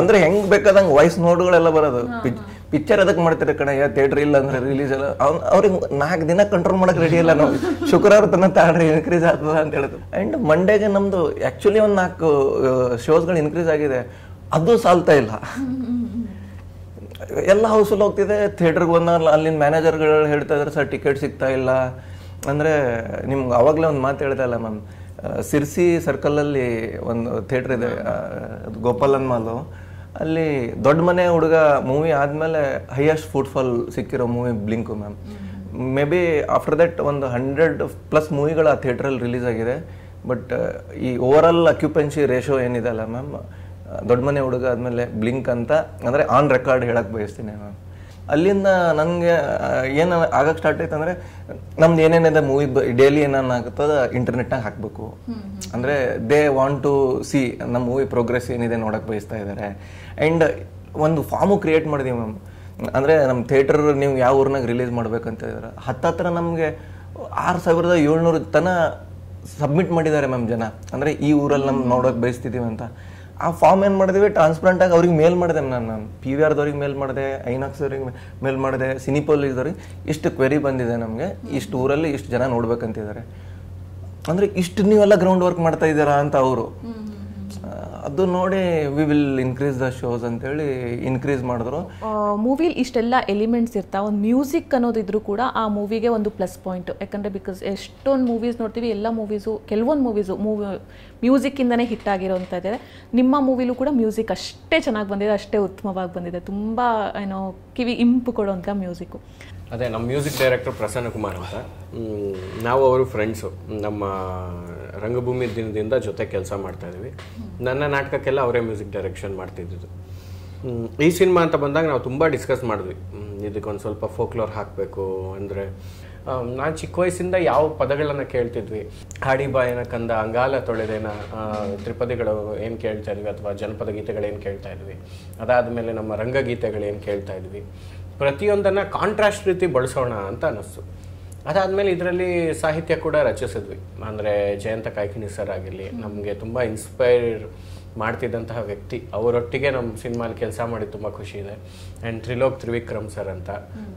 ಅಂದ್ರೆ ಹೆಂಗ್ ಬೇಕಾದಂಗೆ ವಾಯ್ಸ್ ನೋಟ್ಗಳೆಲ್ಲ ಬರೋದು. ಪಿಕ್ಚರ್ ಅದಕ್ಕೆ ಮಾಡ್ತಾರೆ ಕಣಯ್ಯ, ಥಿಯೇಟರ್ ಇಲ್ಲ ಅಂದ್ರೆ ರಿಲೀಸ್ ಎಲ್ಲ. ಅವ್ರಿಗೆ 4 ದಿನ ಕಂಟ್ರೋಲ್ ಮಾಡಕ್ ರೆಡಿ ಇಲ್ಲ ನಾವು. ಶುಕ್ರವಾರ ತನ್ನ ತಾಡ್ರಿ ಇನ್ಕ್ರೀಸ್ ಆಗ್ತದ ಅಂತ ಹೇಳಿದ್ರು. ಅಂಡ್ ಮಂಡೇಗೆ ನಮ್ದು ಆಕ್ಚುಲಿ ಒಂದು 4 ಶೋಸ್ಗಳು ಇನ್ಕ್ರೀಸ್ ಆಗಿದೆ, ಅದು ಸಾಲ್ತಾ ಇಲ್ಲ. ಎಲ್ಲ ಹೌಸ್ಫುಲ್ ಹೋಗ್ತಿದೆ. ಥಿಯೇಟರ್ಗೆ ಬಂದಾಗ ಅಲ್ಲಿನ ಮ್ಯಾನೇಜರ್ಗಳು ಹೇಳ್ತಾ ಇದ್ದಾರೆ, ಸರ್ ಟಿಕೆಟ್ ಸಿಗ್ತಾ ಇಲ್ಲ ಅಂದರೆ. ನಿಮ್ಗೆ ಅವಾಗಲೇ ಒಂದು ಮಾತು ಹೇಳ್ತಾ ಇಲ್ಲ ಮ್ಯಾಮ್, ಸಿರ್ಸಿ ಸರ್ಕಲಲ್ಲಿ ಒಂದು ಥಿಯೇಟ್ರ್ ಇದೆ, ಗೋಪಾಲನ್ ಮಾಲು. ಅಲ್ಲಿ ದೊಡ್ಡ ಮನೆ ಹುಡುಗ ಮೂವಿ ಆದಮೇಲೆ ಹೈಯೆಸ್ಟ್ ಫುಟ್ಫಾಲ್ ಸಿಕ್ಕಿರೋ movie Blink ma'am. Maybe after that ಒಂದು 100+ ಮೂವಿಗಳು ಆ ಥಿಯೇಟ್ರಲ್ಲಿ ರಿಲೀಸ್ ಆಗಿದೆ. ಬಟ್ ಈ ಓವರ್ ಆಲ್ ಅಕ್ಯುಪೆನ್ಸಿ ರೇಷೋ ಏನಿದೆ ಅಲ್ಲ ಮ್ಯಾಮ್, ದೊಡ್ಡ ಮನೆ ಹುಡುಗ ಆದಮೇಲೆ ಬ್ಲಿಂಕ್ ಅಂತ ಅಂದರೆ ಆನ್ ರೆಕಾರ್ಡ್ ಹೇಳಕ್ಕೆ ಬಯಸ್ತೀನಿ ಮ್ಯಾಮ್. ಅಲ್ಲಿಂದ ನನಗೆ ಏನು ಆಗಕ್ಕೆ ಸ್ಟಾರ್ಟ್ ಆಯ್ತು ಅಂದರೆ, ನಮ್ದು ಏನೇನಿದೆ ಮೂವಿ ಡೈಲಿ ಏನೇನು ಆಗುತ್ತದ ಇಂಟರ್ನೆಟ್ನಾಗ ಹಾಕಬೇಕು. ಅಂದರೆ ದೇ ವಾಂಟ್ ಟು ಸಿ ನಮ್ಮ ಮೂವಿ ಪ್ರೋಗ್ರೆಸ್ ಏನಿದೆ ನೋಡೋಕೆ ಬಯಸ್ತಾ ಇದ್ದಾರೆ. ಆ್ಯಂಡ್ ಒಂದು ಫಾರ್ಮು ಕ್ರಿಯೇಟ್ ಮಾಡಿದೀವಿ ಮ್ಯಾಮ್. ಅಂದರೆ ನಮ್ಮ ಥಿಯೇಟರ್ ನೀವು ಯಾವ ಊರಿನಾಗ ರಿಲೀಸ್ ಮಾಡ್ಬೇಕಂತ ಇದ್ದಾರೆ. ಹತ್ತಿರ ನಮಗೆ 6700 ತನ ಸಬ್ಮಿಟ್ ಮಾಡಿದ್ದಾರೆ ಮ್ಯಾಮ್ ಜನ. ಅಂದರೆ ಈ ಊರಲ್ಲಿ ನಮ್ಮ ನೋಡೋಕೆ ಬಯಸ್ತಿದ್ದೀವಿ ಅಂತ. ಆ ಫಾರ್ಮ್ ಏನು ಮಾಡಿದ್ವಿ, ಟ್ರಾನ್ಸ್ಪರೆಂಟಾಗಿ ಅವ್ರಿಗೆ ಮೇಲ್ ಮಾಡಿದೆ ನಾನು. PVR ದವ್ರಿಗೆ ಮೇಲ್ ಮಾಡಿದೆ, ಐನಾಕ್ಸ್ ಅವ್ರಿಗೆ ಮೇಲ್ ಮಾಡಿದೆ, ಸಿನಿಪೋಲಿಸ್ದವ್ರಿಗೆ. ಇಷ್ಟು ಕ್ವೆರಿ ಬಂದಿದೆ ನಮಗೆ, ಇಷ್ಟು ಊರಲ್ಲಿ ಇಷ್ಟು ಜನ ನೋಡ್ಬೇಕಂತಿದ್ದಾರೆ. ಅಂದರೆ ಇಷ್ಟು ನೀವೆಲ್ಲ ಗ್ರೌಂಡ್ ವರ್ಕ್ ಮಾಡ್ತಾ ಇದ್ದೀರಾ ಅಂತ ಅವರು. ಅದು ನೋಡಿ we will increase the shows ಅಂತೇಳಿ ಇನ್ಕ್ರೀಸ್ ಮಾಡಿದ್ರು. ಮೂವಿಲಿ ಇಷ್ಟೆಲ್ಲ ಎಲಿಮೆಂಟ್ಸ್ ಇರ್ತಾವೆ. ಒಂದು ಮ್ಯೂಸಿಕ್ ಅನ್ನೋದಿದ್ರು ಕೂಡ ಆ ಮೂವಿಗೆ ಒಂದು ಪ್ಲಸ್ ಪಾಯಿಂಟ್. ಯಾಕಂದರೆ ಬಿಕಾಸ್ ಎಷ್ಟೊಂದು ಮೂವೀಸ್ ನೋಡ್ತೀವಿ, ಎಲ್ಲ ಮೂವೀಸು ಕೆಲವೊಂದು ಮೂವೀಸು ಮ್ಯೂಸಿಕ್ಕಿಂದನೇ ಹಿಟ್ ಆಗಿರೋಂಥದ್ದಿದೆ. ನಿಮ್ಮ ಮೂವಿಲೂ ಕೂಡ ಮ್ಯೂಸಿಕ್ ಅಷ್ಟೇ ಚೆನ್ನಾಗಿ ಬಂದಿದೆ, ಅಷ್ಟೇ ಉತ್ತಮವಾಗಿ ಬಂದಿದೆ. ತುಂಬ ಏನೋ ಕಿವಿ ಇಂಪು ಕೊಡೋಂಥ ಮ್ಯೂಸಿಕ್ಕು. ಅದೇ ನಮ್ಮ ಮ್ಯೂಸಿಕ್ ಡೈರೆಕ್ಟರ್ ಪ್ರಸನ್ನ ಕುಮಾರ್ ಅಂತ. ನಾವು ಅವರು ಫ್ರೆಂಡ್ಸು. ನಮ್ಮ ರಂಗಭೂಮಿ ದಿನದಿಂದ ಜೊತೆ ಕೆಲಸ ಮಾಡ್ತಾಯಿದ್ವಿ. ನನ್ನ ನಾಟಕಕ್ಕೆಲ್ಲ ಅವರೇ ಮ್ಯೂಸಿಕ್ ಡೈರೆಕ್ಷನ್ ಮಾಡ್ತಿದ್ದು. ಈ ಸಿನಿಮಾ ಅಂತ ಬಂದಾಗ ನಾವು ತುಂಬ ಡಿಸ್ಕಸ್ ಮಾಡಿದ್ವಿ, ಇದಕ್ಕೊಂದು ಸ್ವಲ್ಪ ಫೋಕ್ಲೋರ್ ಹಾಕಬೇಕು ಅಂದರೆ. ನಾನು ಚಿಕ್ಕ ವಯಸ್ಸಿಂದ ಯಾವ ಪದಗಳನ್ನು ಕೇಳ್ತಿದ್ವಿ, ಹಾಡಿ ಬಾಯನ ಕಂದ, ಅಂಗಾಲ ತೊಳೆದೇನ, ತ್ರಿಪದಿಗಳು ಏನು ಕೇಳ್ತಾ ಇದ್ವಿ, ಅಥವಾ ಜನಪದ ಗೀತೆಗಳೇನು ಕೇಳ್ತಾ ಇದ್ವಿ. ಅದಾದಮೇಲೆ ನಮ್ಮ ರಂಗಗೀತೆಗಳೇನು ಕೇಳ್ತಾ ಇದ್ವಿ, ಪ್ರತಿಯೊಂದನ್ನು ಕಾಂಟ್ರಾಸ್ಟ್ ರೀತಿ ಬಳಸೋಣ ಅಂತ ಅನ್ನಿಸ್ತು. ಅದಾದಮೇಲೆ ಇದರಲ್ಲಿ ಸಾಹಿತ್ಯ ಕೂಡ ರಚಿಸಿದ್ವಿ. ಅಂದರೆ ಜಯಂತ ಕಾಯ್ಕಿಣಿ ಸರ್ ಆಗಿರಲಿ, ನಮಗೆ ತುಂಬ ಇನ್ಸ್ಪೈರ್ ಮಾಡ್ತಿದ್ದಂತಹ ವ್ಯಕ್ತಿ. ಅವರೊಟ್ಟಿಗೆ ನಮ್ಮ ಸಿನಿಮಾಲಿ ಕೆಲಸ ಮಾಡಿ ತುಂಬ ಖುಷಿ ಇದೆ. ಆ್ಯಂಡ್ ತ್ರಿವಿಕ್ರಮ್ ಸರ್ ಅಂತ,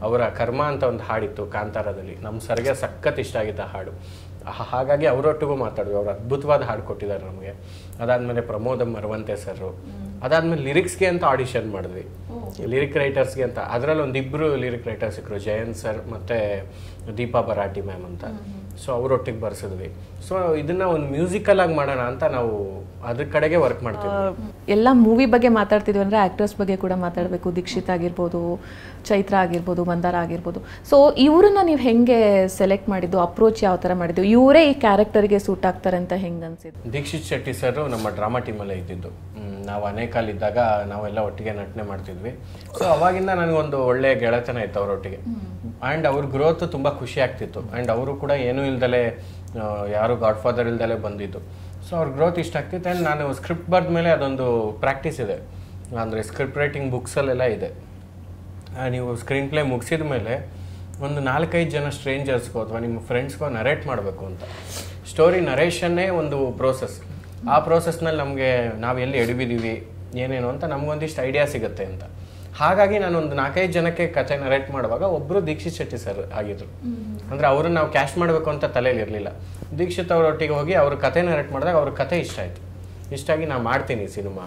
ಅವರ ಕರ್ಮ ಅಂತ ಒಂದು ಹಾಡಿತ್ತು ಕಾಂತಾರದಲ್ಲಿ, ನಮ್ಮ ಸರ್ಗೆ ಸಖತ್ ಇಷ್ಟ ಆಗಿದ್ದ ಹಾಡು. ಹಾಗಾಗಿ ಅವರೊಟ್ಟಿಗೂ ಮಾತಾಡಿದ್ವಿ. ಅವರು ಅದ್ಭುತವಾದ ಹಾಡು ಕೊಟ್ಟಿದ್ದಾರೆ ನಮಗೆ. ಅದಾದಮೇಲೆ ಪ್ರಮೋದ ಮರವಂತೆ ಸರ್. ಅದಾದಮೇಲೆ ಲಿರಿಕ್ಸ್ಗೆ ಅಂತ ಆಡಿಷನ್ ಮಾಡಿದ್ವಿ, ಲಿರಿಕ್ ರೈಟರ್ಸ್ಗೆ ಅಂತ. ಅದರಲ್ಲಿ ಒಂದಿಬ್ಬರು ಲಿರಿಕ್ ರೈಟರ್ಸ್ ಸಿಕ್ಕರು, ಜಯಂತ್ ಸರ್ ಮತ್ತು ದೀಪಾ ಬರಾಟಿ ಮ್ಯಾಮ್ ಅಂತ. ಸೊ ಅವರೊಟ್ಟಿಗೆ ಬರ್ಸಿದ್ವಿ. ಸೊ ಇದನ್ನ ಒಂದು ಮ್ಯೂಸಿಕಲ್ ಆಗಿ ಮಾಡೋಣ ಅಂತ ನಾವು ಅದ್ರ ಕಡೆಗೆ ವರ್ಕ್ ಮಾಡ್ತೀವಿ. ಎಲ್ಲ ಮೂವಿ ಬಗ್ಗೆ ಮಾತಾಡ್ತಿದ್ವಿ ಅಂದರೆ ಆ್ಯಕ್ಟರ್ಸ್ ಬಗ್ಗೆ ಕೂಡ ಮಾತಾಡಬೇಕು. ದೀಕ್ಷಿತ್ ಆಗಿರ್ಬೋದು, ಚೈತ್ರ ಆಗಿರ್ಬೋದು, ಮಂದಾರ ಆಗಿರ್ಬೋದು. ಸೊ ಇವ್ರನ್ನ ನೀವು ಹೆಂಗೆ ಸೆಲೆಕ್ಟ್ ಮಾಡಿದ್ದು, ಅಪ್ರೋಚ್ ಯಾವ ಥರ ಮಾಡಿದ್ದು, ಇವರೇ ಈ ಕ್ಯಾರೆಕ್ಟರ್ಗೆ ಸೂಟ್ ಆಗ್ತಾರೆ ಅಂತ ಹೆಂಗೆ ಅನ್ಸಿದ್ದು? ದೀಕ್ಷಿತ್ ಶೆಟ್ಟಿ ಸರ್ ನಮ್ಮ ಡ್ರಾಮಾ ಟೀಮಲ್ಲೇ ಇದ್ದಿದ್ದು. ನಾವು ಅನೇಕಾಲಿದ್ದಾಗ ನಾವೆಲ್ಲ ಒಟ್ಟಿಗೆ ನಟನೆ ಮಾಡ್ತಿದ್ವಿ. ಸೊ ಅವಾಗಿಂದ ನನಗೊಂದು ಒಳ್ಳೆಯ ಗೆಳೆತನ ಇತ್ತು ಅವರೊಟ್ಟಿಗೆ. ಆ್ಯಂಡ್ ಅವ್ರ ಗ್ರೋತ್ ತುಂಬ ಖುಷಿ ಆಗ್ತಿತ್ತು. ಆ್ಯಂಡ್ ಅವರು ಕೂಡ ಏನೂ ಇಲ್ದಲೆ, ಯಾರು ಗಾಡ್ ಫಾದರ್ ಇಲ್ದಲೆ ಬಂದಿದ್ದು. ಸೊ ಅವ್ರ ಗ್ರೋತ್ ಇಷ್ಟ ಆಗ್ತಿತ್ತು. ಆ್ಯಂಡ್ ನಾನು ಸ್ಕ್ರಿಪ್ಟ್ ಬರೆದ ಮೇಲೆ ಅದೊಂದು ಪ್ರಾಕ್ಟೀಸ್ ಇದೆ. ಅಂದರೆ ಸ್ಕ್ರಿಪ್ಟ್ ರೈಟಿಂಗ್ ಬುಕ್ಸಲ್ಲೆಲ್ಲ ಇದೆ. ನೀವು ಸ್ಕ್ರೀನ್ ಪ್ಲೇ ಮುಗಿಸಿದ ಮೇಲೆ ಒಂದು 4-5 ಜನ ಸ್ಟ್ರೇಂಜರ್ಸ್ಗೋ ಅಥವಾ ನಿಮ್ಮ ಫ್ರೆಂಡ್ಸ್ಗೋ ನರೇಟ್ ಮಾಡಬೇಕು ಅಂತ. ಸ್ಟೋರಿ ನರೇಷನ್ನೇ ಒಂದು ಪ್ರೋಸೆಸ್. ಆ ಪ್ರೋಸೆಸ್ನಲ್ಲಿ ನಮಗೆ ನಾವು ಎಲ್ಲಿ ಎಡವಿದ್ದೀವಿ, ಏನೇನು ಅಂತ ನಮಗೊಂದಿಷ್ಟು ಐಡಿಯಾ ಸಿಗುತ್ತೆ ಅಂತ. ಹಾಗಾಗಿ ನಾನೊಂದು 4-5 ಜನಕ್ಕೆ ಕಥೆ ನರೇಟ್ ಮಾಡುವಾಗ ಒಬ್ಬರು ದೀಕ್ಷಿತ್ ಶೆಟ್ಟಿ ಸರ್ ಆಗಿದ್ರು. ಅಂದರೆ ಅವ್ರನ್ನ ನಾವು ಕ್ಯಾಶ್ ಮಾಡಬೇಕು ಅಂತ ತಲೆಯಲ್ಲಿ ಇರಲಿಲ್ಲ. ದೀಕ್ಷಿತ್ ಅವರೊಟ್ಟಿಗೆ ಹೋಗಿ ಅವ್ರ ಕಥೆ ನರೇಟ್ ಮಾಡಿದಾಗ ಅವ್ರ ಕಥೆ ಇಷ್ಟ ಆಯಿತು. ಇಷ್ಟಾಗಿ ನಾನು ಮಾಡ್ತೀನಿ ಸಿನಿಮಾ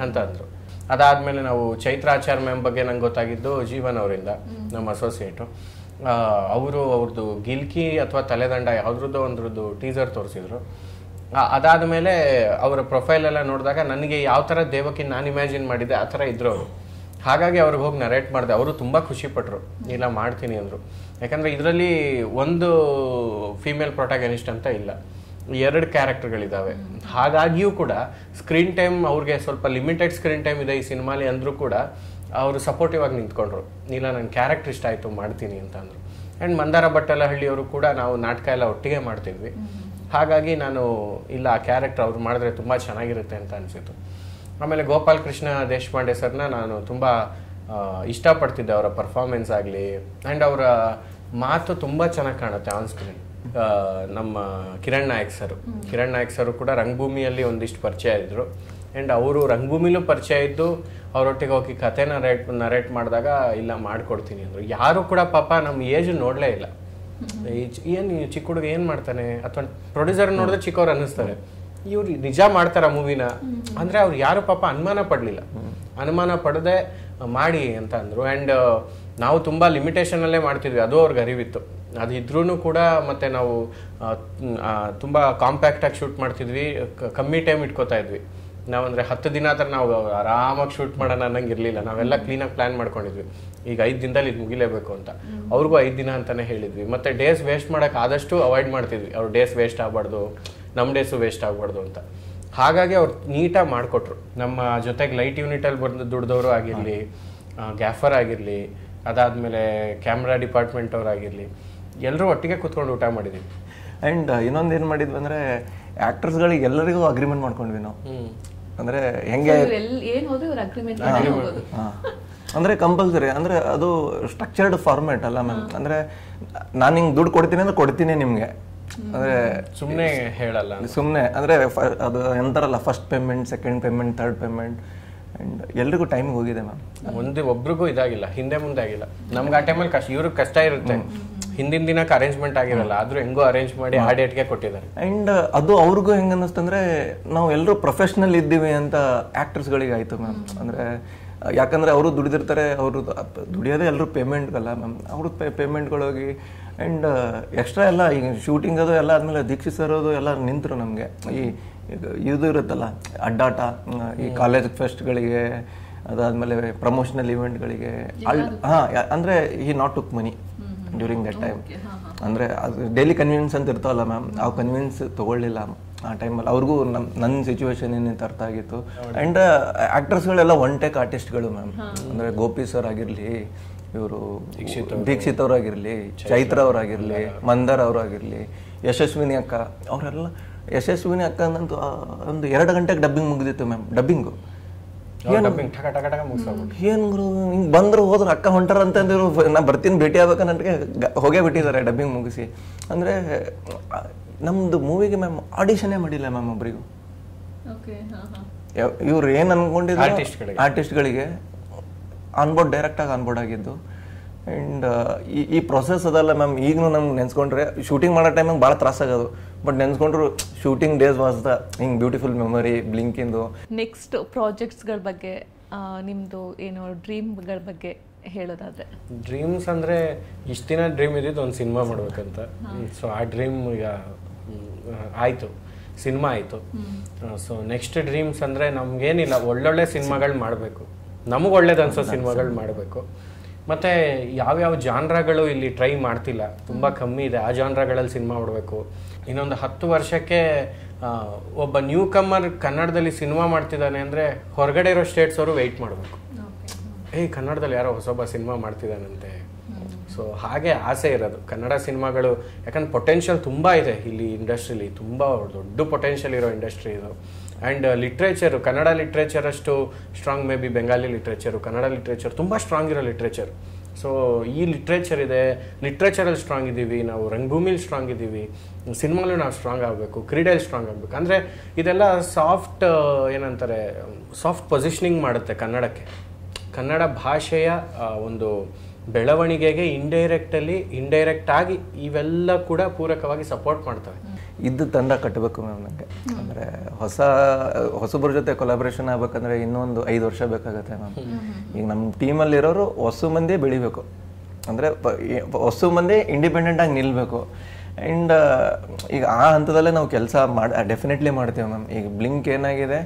ಅಂತ ಅಂದರು. ಅದಾದಮೇಲೆ ನಾವು ಚೈತ್ರಾಚಾರ್ಯ ಮ್ಯಾಮ್ ಬಗ್ಗೆ ನಂಗೆ ಗೊತ್ತಾಗಿದ್ದು ಜೀವನ್ ಅವರಿಂದ, ನಮ್ಮ ಅಸೋಸಿಯೇಟು. ಅವ್ರದ್ದು ಗಿಲ್ಕಿ ಅಥವಾ ತಲೆದಂಡ ಯಾವುದ್ರದ್ದು ಒಂದ್ರದ್ದು ಟೀಸರ್ ತೋರಿಸಿದ್ರು. ಅದಾದಮೇಲೆ ಅವರ ಪ್ರೊಫೈಲೆಲ್ಲ ನೋಡಿದಾಗ ನನಗೆ ಯಾವ ಥರ ದೇವಕಿ ನಾನು ಇಮ್ಯಾಜಿನ್ ಮಾಡಿದ್ದೆ ಆ ಥರ ಇದ್ರು ಅವರು. ಹಾಗಾಗಿ ಅವ್ರಿಗೆ ಹೋಗಿ ನರೇಟ್ ಮಾಡಿದೆ. ಅವರು ತುಂಬ ಖುಷಿಪಟ್ಟರು, ಇಲ್ಲ ಮಾಡ್ತೀನಿ ಅಂದರು. ಯಾಕಂದರೆ ಇದರಲ್ಲಿ ಒಂದು ಫೀಮೇಲ್ ಪ್ರೊಟಾಗನಿಸ್ಟ್ ಅಂತ ಇಲ್ಲ, 2 ಕ್ಯಾರೆಕ್ಟರ್ಗಳಿದ್ದಾವೆ. ಹಾಗಾಗಿಯೂ ಕೂಡ ಸ್ಕ್ರೀನ್ ಟೈಮ್ ಅವ್ರಿಗೆ ಸ್ವಲ್ಪ ಲಿಮಿಟೆಡ್ ಸ್ಕ್ರೀನ್ ಟೈಮ್ ಇದೆ ಈ ಸಿನಿಮಾಲಿ ಅಂದರೂ ಕೂಡ ಅವರು ಸಪೋರ್ಟಿವ್ ಆಗಿ ನಿಂತ್ಕೊಂಡ್ರು. ಇಲ್ಲ ನನ್ನ ಕ್ಯಾರೆಕ್ಟರ್ ಇಷ್ಟ ಆಯಿತು ಮಾಡ್ತೀನಿ ಅಂತ ಅಂದರು. ಆ್ಯಂಡ್ ಮಂದಾರ ಭಟ್ಟಲಹಳ್ಳಿಯವರು ಕೂಡ ನಾವು ನಾಟಕ ಎಲ್ಲ ಒಟ್ಟಿಗೆ ಮಾಡ್ತಿದ್ವಿ. ಹಾಗಾಗಿ ನಾನು ಇಲ್ಲ ಆ ಕ್ಯಾರೆಕ್ಟರ್ ಅವ್ರು ಮಾಡಿದ್ರೆ ತುಂಬ ಚೆನ್ನಾಗಿರುತ್ತೆ ಅಂತ ಅನಿಸಿತು. ಆಮೇಲೆ ಗೋಪಾಲ್ ಕೃಷ್ಣ ದೇಶಪಾಂಡೆ ಸರ್ನ ನಾನು ತುಂಬ ಇಷ್ಟಪಡ್ತಿದ್ದೆ. ಅವರ ಪರ್ಫಾರ್ಮೆನ್ಸ್ ಆಗಲಿ ಆ್ಯಂಡ್ ಅವರ ಮಾತು ತುಂಬ ಚೆನ್ನಾಗಿ ಕಾಣುತ್ತೆ ಆನ್ ಸ್ಕ್ರೀನ್. ನಮ್ಮ ಕಿರಣ್ ನಾಯಕ್ ಸರು ಕೂಡ ರಂಗಭೂಮಿಯಲ್ಲಿ ಒಂದಿಷ್ಟು ಪರಿಚಯ ಇದ್ದರು. ಆ್ಯಂಡ್ ಅವರು ರಂಗಭೂಮಿಲೂ ಪರಿಚಯ ಇದ್ದು ಅವರೊಟ್ಟಿಗೆ ಹೋಗಿ ಕಥೆನ ನರೇಟ್ ಮಾಡಿದಾಗ ಇಲ್ಲ ಮಾಡಿಕೊಡ್ತೀನಿ ಅಂದರು. ಯಾರು ಕೂಡ ಪಾಪ ನಮ್ಮ ಏಜ್ ನೋಡಲೇ ಇಲ್ಲ. ಏನು ಚಿಕ್ಕ ಹುಡುಗ ಏನು ಮಾಡ್ತಾನೆ, ಅಥವಾ ಪ್ರೊಡ್ಯೂಸರ್ ನೋಡಿದ್ರೆ ಚಿಕ್ಕವ್ರು ಅನ್ನಿಸ್ತಾರೆ, ಇವ್ರು ನಿಜ ಮಾಡ್ತಾರ ಮೂವಿನ ಅಂದರೆ ಅವ್ರು ಯಾರು ಪಾಪ ಅನುಮಾನ ಪಡದೆ ಮಾಡಿ ಅಂತ ಅಂದರು. ಆ್ಯಂಡ್ ನಾವು ತುಂಬ ಲಿಮಿಟೇಷನಲ್ಲೇ ಮಾಡ್ತಿದ್ವಿ, ಅದು ಅವ್ರಿಗೆ ಅರಿವಿತ್ತು. ಅದು ಇದ್ರೂ ಕೂಡ ಮತ್ತೆ ನಾವು ತುಂಬ ಕಾಂಪ್ಯಾಕ್ಟಾಗಿ ಶೂಟ್ ಮಾಡ್ತಿದ್ವಿ, ಕಮ್ಮಿ ಟೈಮ್ ಇಟ್ಕೋತಾ ಇದ್ವಿ. ನಾವಂದರೆ 10 ದಿನ ಹತ್ರ ನಾವು ಆರಾಮಾಗಿ ಶೂಟ್ ಮಾಡೋಣ ಅನ್ನಂಗೆ ಇರಲಿಲ್ಲ. ನಾವೆಲ್ಲ ಕ್ಲೀನಾಗಿ ಪ್ಲ್ಯಾನ್ ಮಾಡ್ಕೊಂಡಿದ್ವಿ, ಈಗ 5 ದಿನದಲ್ಲಿ ಇದು ಮುಗಿಲೇಬೇಕು ಅಂತ. ಅವ್ರಿಗೂ 5 ದಿನ ಅಂತಲೇ ಹೇಳಿದ್ವಿ. ಮತ್ತು ಡೇಸ್ ವೇಸ್ಟ್ ಮಾಡೋಕ್ಕೆ ಆದಷ್ಟು ಅವಾಯ್ಡ್ ಮಾಡ್ತಿದ್ವಿ. ಅವ್ರು ಡೇಸ್ ವೇಸ್ಟ್ ಆಗಬಾರ್ದು, ನಮ್ಮ ಡೇಸು ವೇಸ್ಟ್ ಆಗಬಾರ್ದು ಅಂತ. ಹಾಗಾಗಿ ಅವ್ರು ನೀಟಾಗಿ ಮಾಡಿಕೊಟ್ರು. ನಮ್ಮ ಜೊತೆಗೆ ಲೈಟ್ ಯೂನಿಟಲ್ಲಿ ಬಂದು ದುಡ್ದವರು ಆಗಿರಲಿ, ಗ್ಯಾಫರ್ ಆಗಿರಲಿ, ಅದಾದಮೇಲೆ ಕ್ಯಾಮ್ರಾ ಡಿಪಾರ್ಟ್ಮೆಂಟ್ ಅವರಾಗಿರಲಿ, ಎಲ್ಲರೂ ಒಟ್ಟಿಗೆ ಕೂತ್ಕೊಂಡು ಊಟ ಮಾಡಿದ್ವಿ. ಆ್ಯಂಡ್ ಇನ್ನೊಂದು ಏನು ಮಾಡಿದ್ವಿ ಅಂದರೆ ಆ್ಯಕ್ಟರ್ಸ್ಗಳಿಗೆ ಎಲ್ಲರಿಗೂ ಅಗ್ರಿಮೆಂಟ್ ಮಾಡ್ಕೊಂಡ್ವಿ ನಾವು. ಅಂದರೆ ಹೆಂಗೆ ಅಂದರೆ ಕಂಪಲ್ಸರಿ, ಅಂದರೆ ಅದು ಸ್ಟ್ರಕ್ಚರ್ಡ್ ಫಾರ್ಮ್ಯಾಟ್ ಅಲ್ಲ ಮ್ಯಾಮ್. ಅಂದರೆ ನಾನು ಹಿಂಗೆ ದುಡ್ಡು ಕೊಡ್ತೀನಿ ಅಂದರೆ ಕೊಡ್ತೀನಿ ನಿಮಗೆ, ಅಂದರೆ ಸುಮ್ಮನೆ ಹೇಳಲ್ಲ, ಸುಮ್ಮನೆ ಅಂದರೆ ಅದು ಎಂತಾರಲ್ಲ, first payment, second payment, third payment. And ಎಲ್ರಿಗೂ ಟೈಮಿಗೆ ಹೋಗಿದೆ ಮ್ಯಾಮ್. ಒಬ್ರಿಗೂ ಇದಾಗಿಲ್ಲ, ಹಿಂದೆ ಮುಂದೆ ಆಗಿಲ್ಲ. ನಮ್ಗೆ ಆ ಟೈಮಲ್ಲಿ ಇವ್ರಿಗೆ ಕಷ್ಟ ಇರುತ್ತೆ, ಹಿಂದಿನ ದಿನಕ್ಕೆ ಅರೇಂಜ್ಮೆಂಟ್ ಆಗಿರಲ್ಲ, ಆದ್ರೂ ಹೆಂಗೋ ಅರೇಂಜ್ ಮಾಡಿ ಆ ಡೇಟ್ಗೆ ಕೊಟ್ಟಿದ್ದಾರೆ. ಆ್ಯಂಡ್ ಅದು ಅವ್ರಿಗೂ ಹೆಂಗೆ ಅನ್ನಿಸ್ತಂದ್ರೆ ನಾವು ಎಲ್ಲರೂ ಪ್ರೊಫೆಷ್ನಲ್ ಇದ್ದೀವಿ ಅಂತ ಆ್ಯಕ್ಟರ್ಸ್ಗಳಿಗೆ ಆಯಿತು ಮ್ಯಾಮ್. ಅಂದರೆ ಯಾಕಂದರೆ ಅವರು ದುಡಿದಿರ್ತಾರೆ, ಅವರು ದುಡಿಯೋದೇ ಎಲ್ಲರೂ ಪೇಮೆಂಟ್ಗಲ್ಲ ಮ್ಯಾಮ್, ಅವ್ರದ್ದು ಪೇಮೆಂಟ್ಗಳೋಗಿ. ಆ್ಯಂಡ್ ಎಕ್ಸ್ಟ್ರಾ ಎಲ್ಲ ಈಗ ಶೂಟಿಂಗ್ ಅದು ಎಲ್ಲ ಆದಮೇಲೆ ದೀಕ್ಷಿತ್ ಸರ್ ಅದು ಎಲ್ಲ ನಿಂತರು ನಮಗೆ. ಈ ಇದು ಇರುತ್ತಲ್ಲ ಅಡ್ಡಾಟ, ಈ ಕಾಲೇಜ್ ಫೆಸ್ಟ್ಗಳಿಗೆ, ಅದಾದಮೇಲೆ ಪ್ರಮೋಷನಲ್ ಇವೆಂಟ್ಗಳಿಗೆ. ಅಂದರೆ ಈ not took money during that time. ಅಂದರೆ ಅದು ಡೈಲಿ ಕನ್ವೀನಿಯನ್ಸ್ ಅಂತ ಇರ್ತಾವಲ್ಲ ಮ್ಯಾಮ್, ಆ ಕನ್ವೀನಿಯನ್ಸ್ ತೊಗೊಳ್ಳಿಲ್ಲ ಆ ಟೈಮಲ್ಲಿ. ಅವ್ರಿಗೂ ನನ್ನ ಸಿಚುವೇಶನ್ ಏನೇನು ಅರ್ಥ ಆಗಿತ್ತು. ಆ್ಯಂಡ್ ಆ್ಯಕ್ಟರ್ಸ್ಗಳೆಲ್ಲ ಒನ್ ಟೇಕ್ ಆರ್ಟಿಸ್ಟ್ಗಳು ಮ್ಯಾಮ್. ಅಂದರೆ ಗೋಪಿ ಸರ್ ಆಗಿರಲಿ, ಇವರು ದೀಕ್ಷಿತ್ ಅವರಾಗಿರಲಿ, ಚೈತ್ರ ಅವರಾಗಿರಲಿ, ಮಂದರ್ ಅವರಾಗಿರಲಿ, ಯಶಸ್ವಿನಿ ಅಕ್ಕ, ಅವರೆಲ್ಲ. ಯಶಸ್ವಿನಿ ಅಕ್ಕ ಅಂತೂ ಒಂದು 2 ಗಂಟೆಗೆ ಡಬ್ಬಿಂಗ್ ಮುಗಿದಿತ್ತು ಮ್ಯಾಮ್. ಡಬ್ಬಿಂಗು ಏನು ಗುರು, ಹಿಂಗೆ ಬಂದರು ಹೋದ್ರು, ಅಕ್ಕ ಹೊಂಟಾರ ಅಂತಂದ್ರು, ನಾ ಬರ್ತೀನಿ ಭೇಟಿ ಆಗ್ಬೇಕನ್ನಂಟಿಗೆ ಹೋಗೇ ಬಿಟ್ಟಿದ್ದಾರೆ ಡಬ್ಬಿಂಗ್ ಮುಗಿಸಿ. ಅಂದರೆ ನಮ್ಮದು ಮೂವಿಗೆ ಮ್ಯಾಮ್ ಆಡಿಷನ್ನೇ ಮಾಡಿಲ್ಲ ಮ್ಯಾಮ್ ಒಬ್ರಿಗೂ. ಇವ್ರು ಏನು ಅನ್ಕೊಂಡಿದ್ರು ಆರ್ಟಿಸ್ಟ್ಗಳಿಗೆ ಆನ್ಬೋರ್ಡ್, ಡೈರೆಕ್ಟಾಗಿ ಆನ್ಬೋರ್ಡ್ ಆಗಿದ್ದು. ಆ್ಯಂಡ್ ಈ ಪ್ರೊಸೆಸ್ ಅದಲ್ಲ ಮ್ಯಾಮ್. ಈಗಲೂ ನಮ್ಗೆ ನೆನ್ಸ್ಕೊಂಡ್ರೆ ಶೂಟಿಂಗ್ ಮಾಡೋ ಟೈಮಿಗೆ ಭಾಳ ತ್ರಾಸಾಗೋದು, ಬಟ್ ನೆನ್ಸ್ಕೊಂಡ್ರು ಶೂಟಿಂಗ್ ಡೇಸ್ ವಾಸ್ ದ ಹಿಂಗೆ ಬ್ಯೂಟಿಫುಲ್ ಮೆಮೊರಿ ಬ್ಲಿಂಕಿಂದು. ನೆಕ್ಸ್ಟ್ ಪ್ರಾಜೆಕ್ಟ್ಸ್ಗಳ ಬಗ್ಗೆ, ನಿಮ್ಮದು ಏನು ಡ್ರೀಮ್ಗಳ ಬಗ್ಗೆ ಹೇಳೋದಾದ್ರೆ? ಡ್ರೀಮ್ಸ್ ಅಂದರೆ ಇಷ್ಟು ದಿನ ಡ್ರೀಮ್ ಇದ್ದಿದ್ದು ಒಂದು ಸಿನಿಮಾ ಮಾಡ್ಬೇಕಂತ. ಸೊ ಆ ಡ್ರೀಮ್ ಈಗ ಆಯಿತು, ಸಿನಿಮಾ ಆಯಿತು. ಸೊ ನೆಕ್ಸ್ಟ್ ಡ್ರೀಮ್ಸ್ ಅಂದರೆ ನಮಗೇನಿಲ್ಲ, ಒಳ್ಳೊಳ್ಳೆ ಸಿನಿಮಾಗಳು ಮಾಡಬೇಕು, ನಮಗೆ ಒಳ್ಳೇದು ಅನ್ಸೋ ಸಿನಿಮಾಗಳು ಮಾಡಬೇಕು. ಮತ್ತು ಯಾವ್ಯಾವ ಜಾನ್ರಾಗಳು ಇಲ್ಲಿ ಟ್ರೈ ಮಾಡ್ತಿಲ್ಲ, ತುಂಬ ಕಮ್ಮಿ ಇದೆ, ಆ ಜಾನ್ರಾಗಳಲ್ಲಿ ಸಿನಿಮಾ ಮಾಡಬೇಕು. ಇನ್ನೊಂದು 10 ವರ್ಷಕ್ಕೆ ಒಬ್ಬ ನ್ಯೂ ಕಮ್ಮರ್ ಕನ್ನಡದಲ್ಲಿ ಸಿನಿಮಾ ಮಾಡ್ತಿದ್ದಾನೆ ಅಂದರೆ ಹೊರಗಡೆ ಇರೋ ಸ್ಟೇಟ್ಸ್ ಅವರು ವೆಯ್ಟ್ ಮಾಡಬೇಕು, ಕನ್ನಡದಲ್ಲಿ ಯಾರೋ ಹೊಸೊಬ್ಬ ಸಿನಿಮಾ ಮಾಡ್ತಿದ್ದಾನಂತೆ. ಸೊ ಹಾಗೆ ಆಸೆ ಇರೋದು ಕನ್ನಡ ಸಿನಿಮಾಗಳು, ಯಾಕಂದ್ರೆ ಪೊಟೆನ್ಷಿಯಲ್ ತುಂಬ ಇದೆ ಇಲ್ಲಿ ಇಂಡಸ್ಟ್ರಿಲಿ, ತುಂಬ ದೊಡ್ಡ ಪೊಟೆನ್ಷಿಯಲ್ ಇರೋ ಇಂಡಸ್ಟ್ರಿ ಇದು. ಆ್ಯಂಡ್ ಲಿಟ್ರೇಚರು, ಕನ್ನಡ ಲಿಟ್ರೇಚರ್ ಅಷ್ಟು strong may be Bengali literature, Kannada literature ತುಂಬ ಸ್ಟ್ರಾಂಗ್ ಇರೋ ಲಿಟ್ರೇಚರ್. ಸೊ ಈ ಲಿಟ್ರೇಚರ್ ಇದೆ, ಲಿಟ್ರೇಚರಲ್ಲಿ ಸ್ಟ್ರಾಂಗ್ ಇದ್ದೀವಿ ನಾವು, ರಂಗಭೂಮಿಲಿ ಸ್ಟ್ರಾಂಗ್ ಇದ್ದೀವಿ, ಸಿನಿಮಾಲು ನಾವು ಸ್ಟ್ರಾಂಗ್ ಆಗಬೇಕು, ಕ್ರೀಡೆಯಲ್ಲಿ ಸ್ಟ್ರಾಂಗ್ ಆಗಬೇಕು. ಅಂದರೆ ಇದೆಲ್ಲ ಸಾಫ್ಟ್ ಏನಂತಾರೆ, ಸಾಫ್ಟ್ ಪೊಸಿಷನಿಂಗ್ ಮಾಡುತ್ತೆ ಕನ್ನಡಕ್ಕೆ. ಕನ್ನಡ ಭಾಷೆಯ ಒಂದು ಬೆಳವಣಿಗೆಗೆ ಇಂಡೈರೆಕ್ಟ್ ಆಗಿ ಇವೆಲ್ಲ ಕೂಡ ಪೂರಕವಾಗಿ ಸಪೋರ್ಟ್ ಮಾಡ್ತವೆ. ಇದು ತಂಡ ಕಟ್ಟಬೇಕು ಮ್ಯಾಮ್ ನನಗೆ. ಅಂದರೆ ಹೊಸಬ್ರ ಜೊತೆ ಕೊಲಾಬ್ರೇಷನ್ ಆಗ್ಬೇಕಂದ್ರೆ ಇನ್ನೊಂದು 5 ವರ್ಷ ಬೇಕಾಗುತ್ತೆ ಮ್ಯಾಮ್. ಈಗ ನಮ್ಮ ಟೀಮಲ್ಲಿರೋರು ಹೊಸ ಮಂದಿ ಬೆಳಿಬೇಕು, ಅಂದರೆ ಹೊಸ ಮಂದಿ ಇಂಡಿಪೆಂಡೆಂಟಾಗಿ ನಿಲ್ಲಬೇಕು. ಆ್ಯಂಡ್ ಈಗ ಆ ಹಂತದಲ್ಲೇ ನಾವು ಕೆಲಸ ಡೆಫಿನೆಟ್ಲಿ ಮಾಡ್ತೀವಿ ಮ್ಯಾಮ್. ಈಗ ಬ್ಲಿಂಕ್ ಏನಾಗಿದೆ,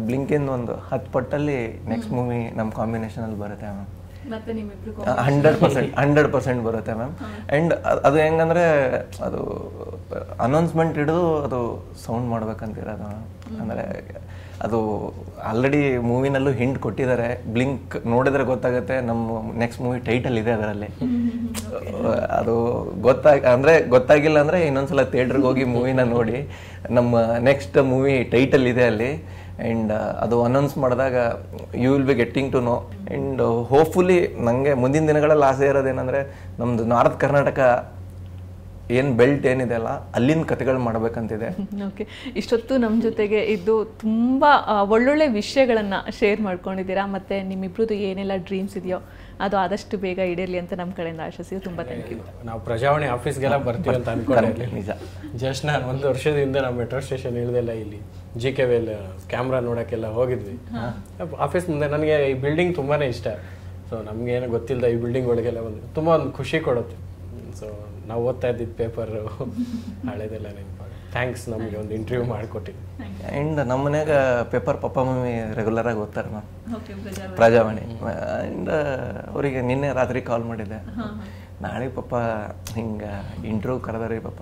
ಬ್ಲಿಂಕಿಂದ ಒಂದು 10 ಪಟ್ಟಲ್ಲಿ ನೆಕ್ಸ್ಟ್ ಮೂವಿ ನಮ್ಮ ಕಾಂಬಿನೇಷನಲ್ಲಿ ಬರುತ್ತೆ ಮ್ಯಾಮ್. ಮತ್ತೆ ನಿಮ್ಮಿಬ್ರು 100% ಬರುತ್ತೆ ಮ್ಯಾಮ್. ಆ್ಯಂಡ್ ಅದು ಹೆಂಗಂದ್ರೆ ಅದು ಅನೌನ್ಸ್ಮೆಂಟ್ ಹಿಡಿದು ಅದು ಸೌಂಡ್ ಮಾಡ್ಬೇಕಂತಿರೋದು ಮ್ಯಾಮ್. ಅಂದರೆ ಅದು ಆಲ್ರೆಡಿ ಮೂವಿನಲ್ಲೂ ಹಿಂಟ್ ಕೊಟ್ಟಿದ್ದಾರೆ. ಬ್ಲಿಂಕ್ ನೋಡಿದ್ರೆ ಗೊತ್ತಾಗುತ್ತೆ ನಮ್ಮ ನೆಕ್ಸ್ಟ್ ಮೂವಿ ಟೈಟಲ್ ಇದೆ ಅದರಲ್ಲಿ. ಅದು ಗೊತ್ತಾಗಿಲ್ಲ ಅಂದರೆ ಇನ್ನೊಂದ್ಸಲ ಥಿಯೇಟ್ರಿಗೆ ಹೋಗಿ ಮೂವಿನ ನೋಡಿ. ನಮ್ಮ ನೆಕ್ಸ್ಟ್ ಮೂವಿ ಟೈಟಲ್ ಇದೆ ಅಲ್ಲಿ. ಆ್ಯಂಡ್ ಅದು ಅನೌನ್ಸ್ ಮಾಡಿದಾಗ you will be getting to know. And hopefully ನನಗೆ ಮುಂದಿನ ದಿನಗಳಲ್ಲಿ ಆಸೆ ಇರೋದೇನೆಂದರೆ ನಮ್ಮದು ನಾರ್ತ್ ಕರ್ನಾಟಕ ಏನು ಬೆಲ್ಟ್ ಏನಿದೆ ಅಲ್ಲ ಅಲ್ಲಿನ ಕಥೆಗಳು ಮಾಡ್ಬೇಕಂತಿದೆ. ಓಕೆ, ಇಷ್ಟೊತ್ತು ನಮ್ಮ ಜೊತೆಗೆ ಇದ್ದು ತುಂಬ ಒಳ್ಳೊಳ್ಳೆ ವಿಷಯಗಳನ್ನು ಶೇರ್ ಮಾಡ್ಕೊಂಡಿದ್ದೀರಾ. ಮತ್ತು ನಿಮ್ಮಿಬ್ರದ್ದು ಏನೆಲ್ಲ ಡ್ರೀಮ್ಸ್ ಇದೆಯೋ ಅದು ಆದಷ್ಟು ಬೇಗ ಈಡೇರಲಿ ಅಂತ ನಮ್ಮ ಕಡೆಯಿಂದ ಆಶಿಸ್ತೀವಿ. ತುಂಬ ಥ್ಯಾಂಕ್ ಯು. ನಾವು ಪ್ರಜಾವಾಣಿ ಆಫೀಸ್ಗೆಲ್ಲ ಬರ್ತೀವಿ ಅಂತ ಅನ್ಕೊಂಡಿರಲಿ. ನಿಜ. ಜಸ್ಟ್ ನಾನು 1 ವರ್ಷದಿಂದ ನಾವು ಮೆಟ್ರೋ ಸ್ಟೇಷನ್ ಇಳಿದೆಲ್ಲ ಇಲ್ಲಿ GKV ಕ್ಯಾಮ್ರಾ ನೋಡೋಕ್ಕೆಲ್ಲ ಹೋಗಿದ್ವಿ. ಆಫೀಸ್ ಮುಂದೆ ನನಗೆ ಈ ಬಿಲ್ಡಿಂಗ್ ತುಂಬಾ ಇಷ್ಟ. ಸೊ ನಮಗೇನು ಗೊತ್ತಿಲ್ಲದ ಈ ಬಿಲ್ಡಿಂಗ್ ಒಳಗೆಲ್ಲ ತುಂಬ ಒಂದು ಖುಷಿ ಕೊಡುತ್ತೆ. ಸೊ ನಾವು ಓದ್ತಾ ಇದ್ದಿದ್ದು ಪೇಪರು ಹಳೇದೆಲ್ಲ ನೆನಪಾಗ. ಥ್ಯಾಂಕ್ಸ್ ನಮಗೆ ಒಂದು ಇಂಟರ್ವ್ಯೂ ಮಾಡಿಕೊಟ್ಟಿದ್ದು. ಆ್ಯಂಡ್ ನಮ್ಮ ಮನ್ಯಾಗ ಪೇಪರ್ ಪಪ್ಪ ಮಮ್ಮಿ ರೆಗ್ಯುಲರಾಗಿ ಓದ್ತಾರೆ ಮ್ಯಾಮ್, ಪ್ರಜಾವಾಣಿ. ಆ್ಯಂಡ್ ಅವರಿಗೆ ನಿನ್ನೆ ರಾತ್ರಿ ಕಾಲ್ ಮಾಡಿದ್ದೆ, ನಾಳೆ ಪಪ್ಪ ಹಿಂಗೆ ಇಂಟರ್ವ್ಯೂ ಕರೆದಾರಿ ಪಪ್ಪ.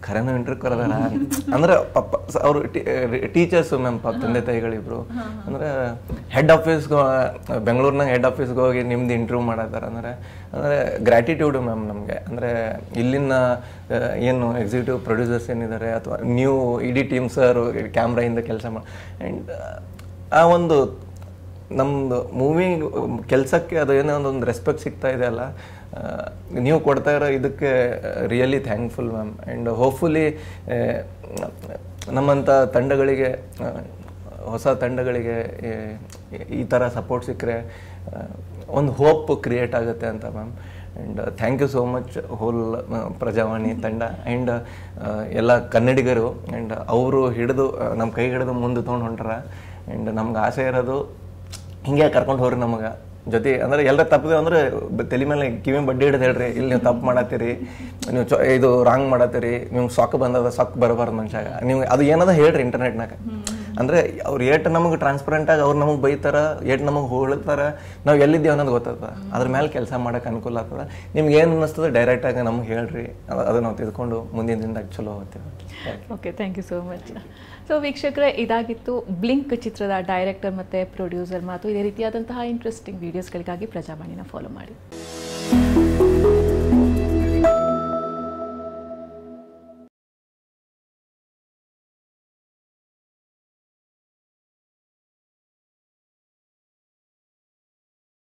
ಖರೇನೂ ಇಂಟರ್ವ್ಯೂ ಕರೆದಾರ ಅಂದ್ರೆ ಪಪ್ಪ ಅವರು ಟೀಚರ್ಸು ಮ್ಯಾಮ್, ತಂದೆ ತಾಯಿಗಳಿಬ್ರು. ಅಂದರೆ ಹೆಡ್ ಆಫೀಸ್ಗೆ ಬೆಂಗಳೂರಿನಾಗ ಹೆಡ್ ಆಫೀಸ್ಗೆ ಹೋಗಿ ನಿಮ್ದು ಇಂಟರ್ವ್ಯೂ ಮಾಡತ್ತಾರೆ ಅಂದರೆ ಗ್ರ್ಯಾಟಿಟ್ಯೂಡು ಮ್ಯಾಮ್ ನಮಗೆ. ಅಂದರೆ ಇಲ್ಲಿನ ಏನು ಎಕ್ಸಿಕ್ಯೂಟಿವ್ ಪ್ರೊಡ್ಯೂಸರ್ಸ್ ಏನಿದ್ದಾರೆ ಅಥವಾ ನ್ಯೂ ಇಡೀ ಟೀಮ್ ಸರ್ ಕ್ಯಾಮ್ರಾಯಿಂದ ಕೆಲಸ ಮಾಡಿ. ಆ್ಯಂಡ್ ಆ ಒಂದು ನಮ್ಮದು ಮೂವಿ ಕೆಲಸಕ್ಕೆ ಅದು ಏನೋ ಒಂದು ರೆಸ್ಪೆಕ್ಟ್ ಸಿಗ್ತಾ ಇದೆ ಅಲ್ಲ, ನೀವು ಕೊಡ್ತಾ ಇರೋ ಇದಕ್ಕೆ really thankful ma'am. And hopefully ನಮ್ಮಂಥ ತಂಡಗಳಿಗೆ, ಹೊಸ ತಂಡಗಳಿಗೆ ಈ ಥರ ಸಪೋರ್ಟ್ ಸಿಕ್ಕರೆ ಒಂದು ಹೋಪ್ ಕ್ರಿಯೇಟ್ ಆಗುತ್ತೆ ಅಂತ ma'am. And thank you so much whole Prajavani ತಂಡ ಆ್ಯಂಡ್ ಎಲ್ಲ ಕನ್ನಡಿಗರು. ಆ್ಯಂಡ್ ಅವರು ಹಿಡಿದು ನಮ್ಮ ಕೈ ಹಿಡಿದು ಮುಂದೆ ತೊಗೊಂಡು ಹೊಂಟಾರ. ಆ್ಯಂಡ್ ನಮ್ಗೆ ಆಸೆ ಇರೋದು ಹಿಂಗೆ ಕರ್ಕೊಂಡು ಹೋಗ್ರಿ ನಮಗೆ ಜೊತೆ. ಅಂದರೆ ಎಲ್ಲ ತಪ್ಪಿದೆ ಅಂದರೆ ತಲೆ ಮೇಲೆ ಕಿವಿ ಬಡ್ಡಿ ಹಿಡಿದು ಹೇಳ್ರಿ, ಇಲ್ಲಿ ನೀವು ತಪ್ಪು ಮಾಡತ್ತೀರಿ, ನೀವು ಇದು ರಾಂಗ್ ಮಾಡತ್ತೀರಿ, ನೀವು ಸೊಕ್ಕ ಬಂದದ ಸೊಕ್ಕ ಬರಬಾರ್ದು ಮನುಷ್ಯಾಗ, ನೀವು ಅದು ಏನದ ಹೇಳ್ರಿ ಇಂಟರ್ನೆಟ್ನಾಗ. ಅಂದರೆ ಅವ್ರು ಏಟ್ ನಮಗೆ ಟ್ರಾನ್ಸ್ಪರೆಂಟಾಗಿ ಅವ್ರು ನಮಗೆ ಬೈತಾರ, ಏಟ್ ನಮಗೆ ಹೋಗ್ತಾರ, ನಾವು ಎಲ್ಲಿದ್ದೀವಿ ಅನ್ನೋದು ಗೊತ್ತಾಗ್ತದೆ. ಅದ್ರ ಮೇಲೆ ಕೆಲಸ ಮಾಡೋಕೆ ಅನುಕೂಲ ಆಗ್ತದೆ. ನಿಮ್ಗೆ ಏನು ಅನ್ನಿಸ್ತದೆ ಡೈರೆಕ್ಟಾಗಿ ನಮ್ಗೆ ಹೇಳ್ರಿ, ಅದು ನಾವು ತಿಳ್ಕೊಂಡು ಮುಂದಿನ ದಿನದಾಗ ಚಲೋ ಹೋಗ್ತೀವಿ. Okay, thank you so much. So ವೀಕ್ಷಕರೇ, ಇದಾಗಿತ್ತು ಬ್ಲಿಂಕ್ ಚಿತ್ರದ ಡೈರೆಕ್ಟರ್ ಮತ್ತು ಪ್ರೊಡ್ಯೂಸರ್ ಮಾತು. ಇದೇ ರೀತಿಯಾದಂತಹ ಇಂಟ್ರೆಸ್ಟಿಂಗ್ ವೀಡಿಯೋಸ್ಗಳಿಗಾಗಿ ಪ್ರಜಾವಾಣಿನ ಫಾಲೋ ಮಾಡಿ.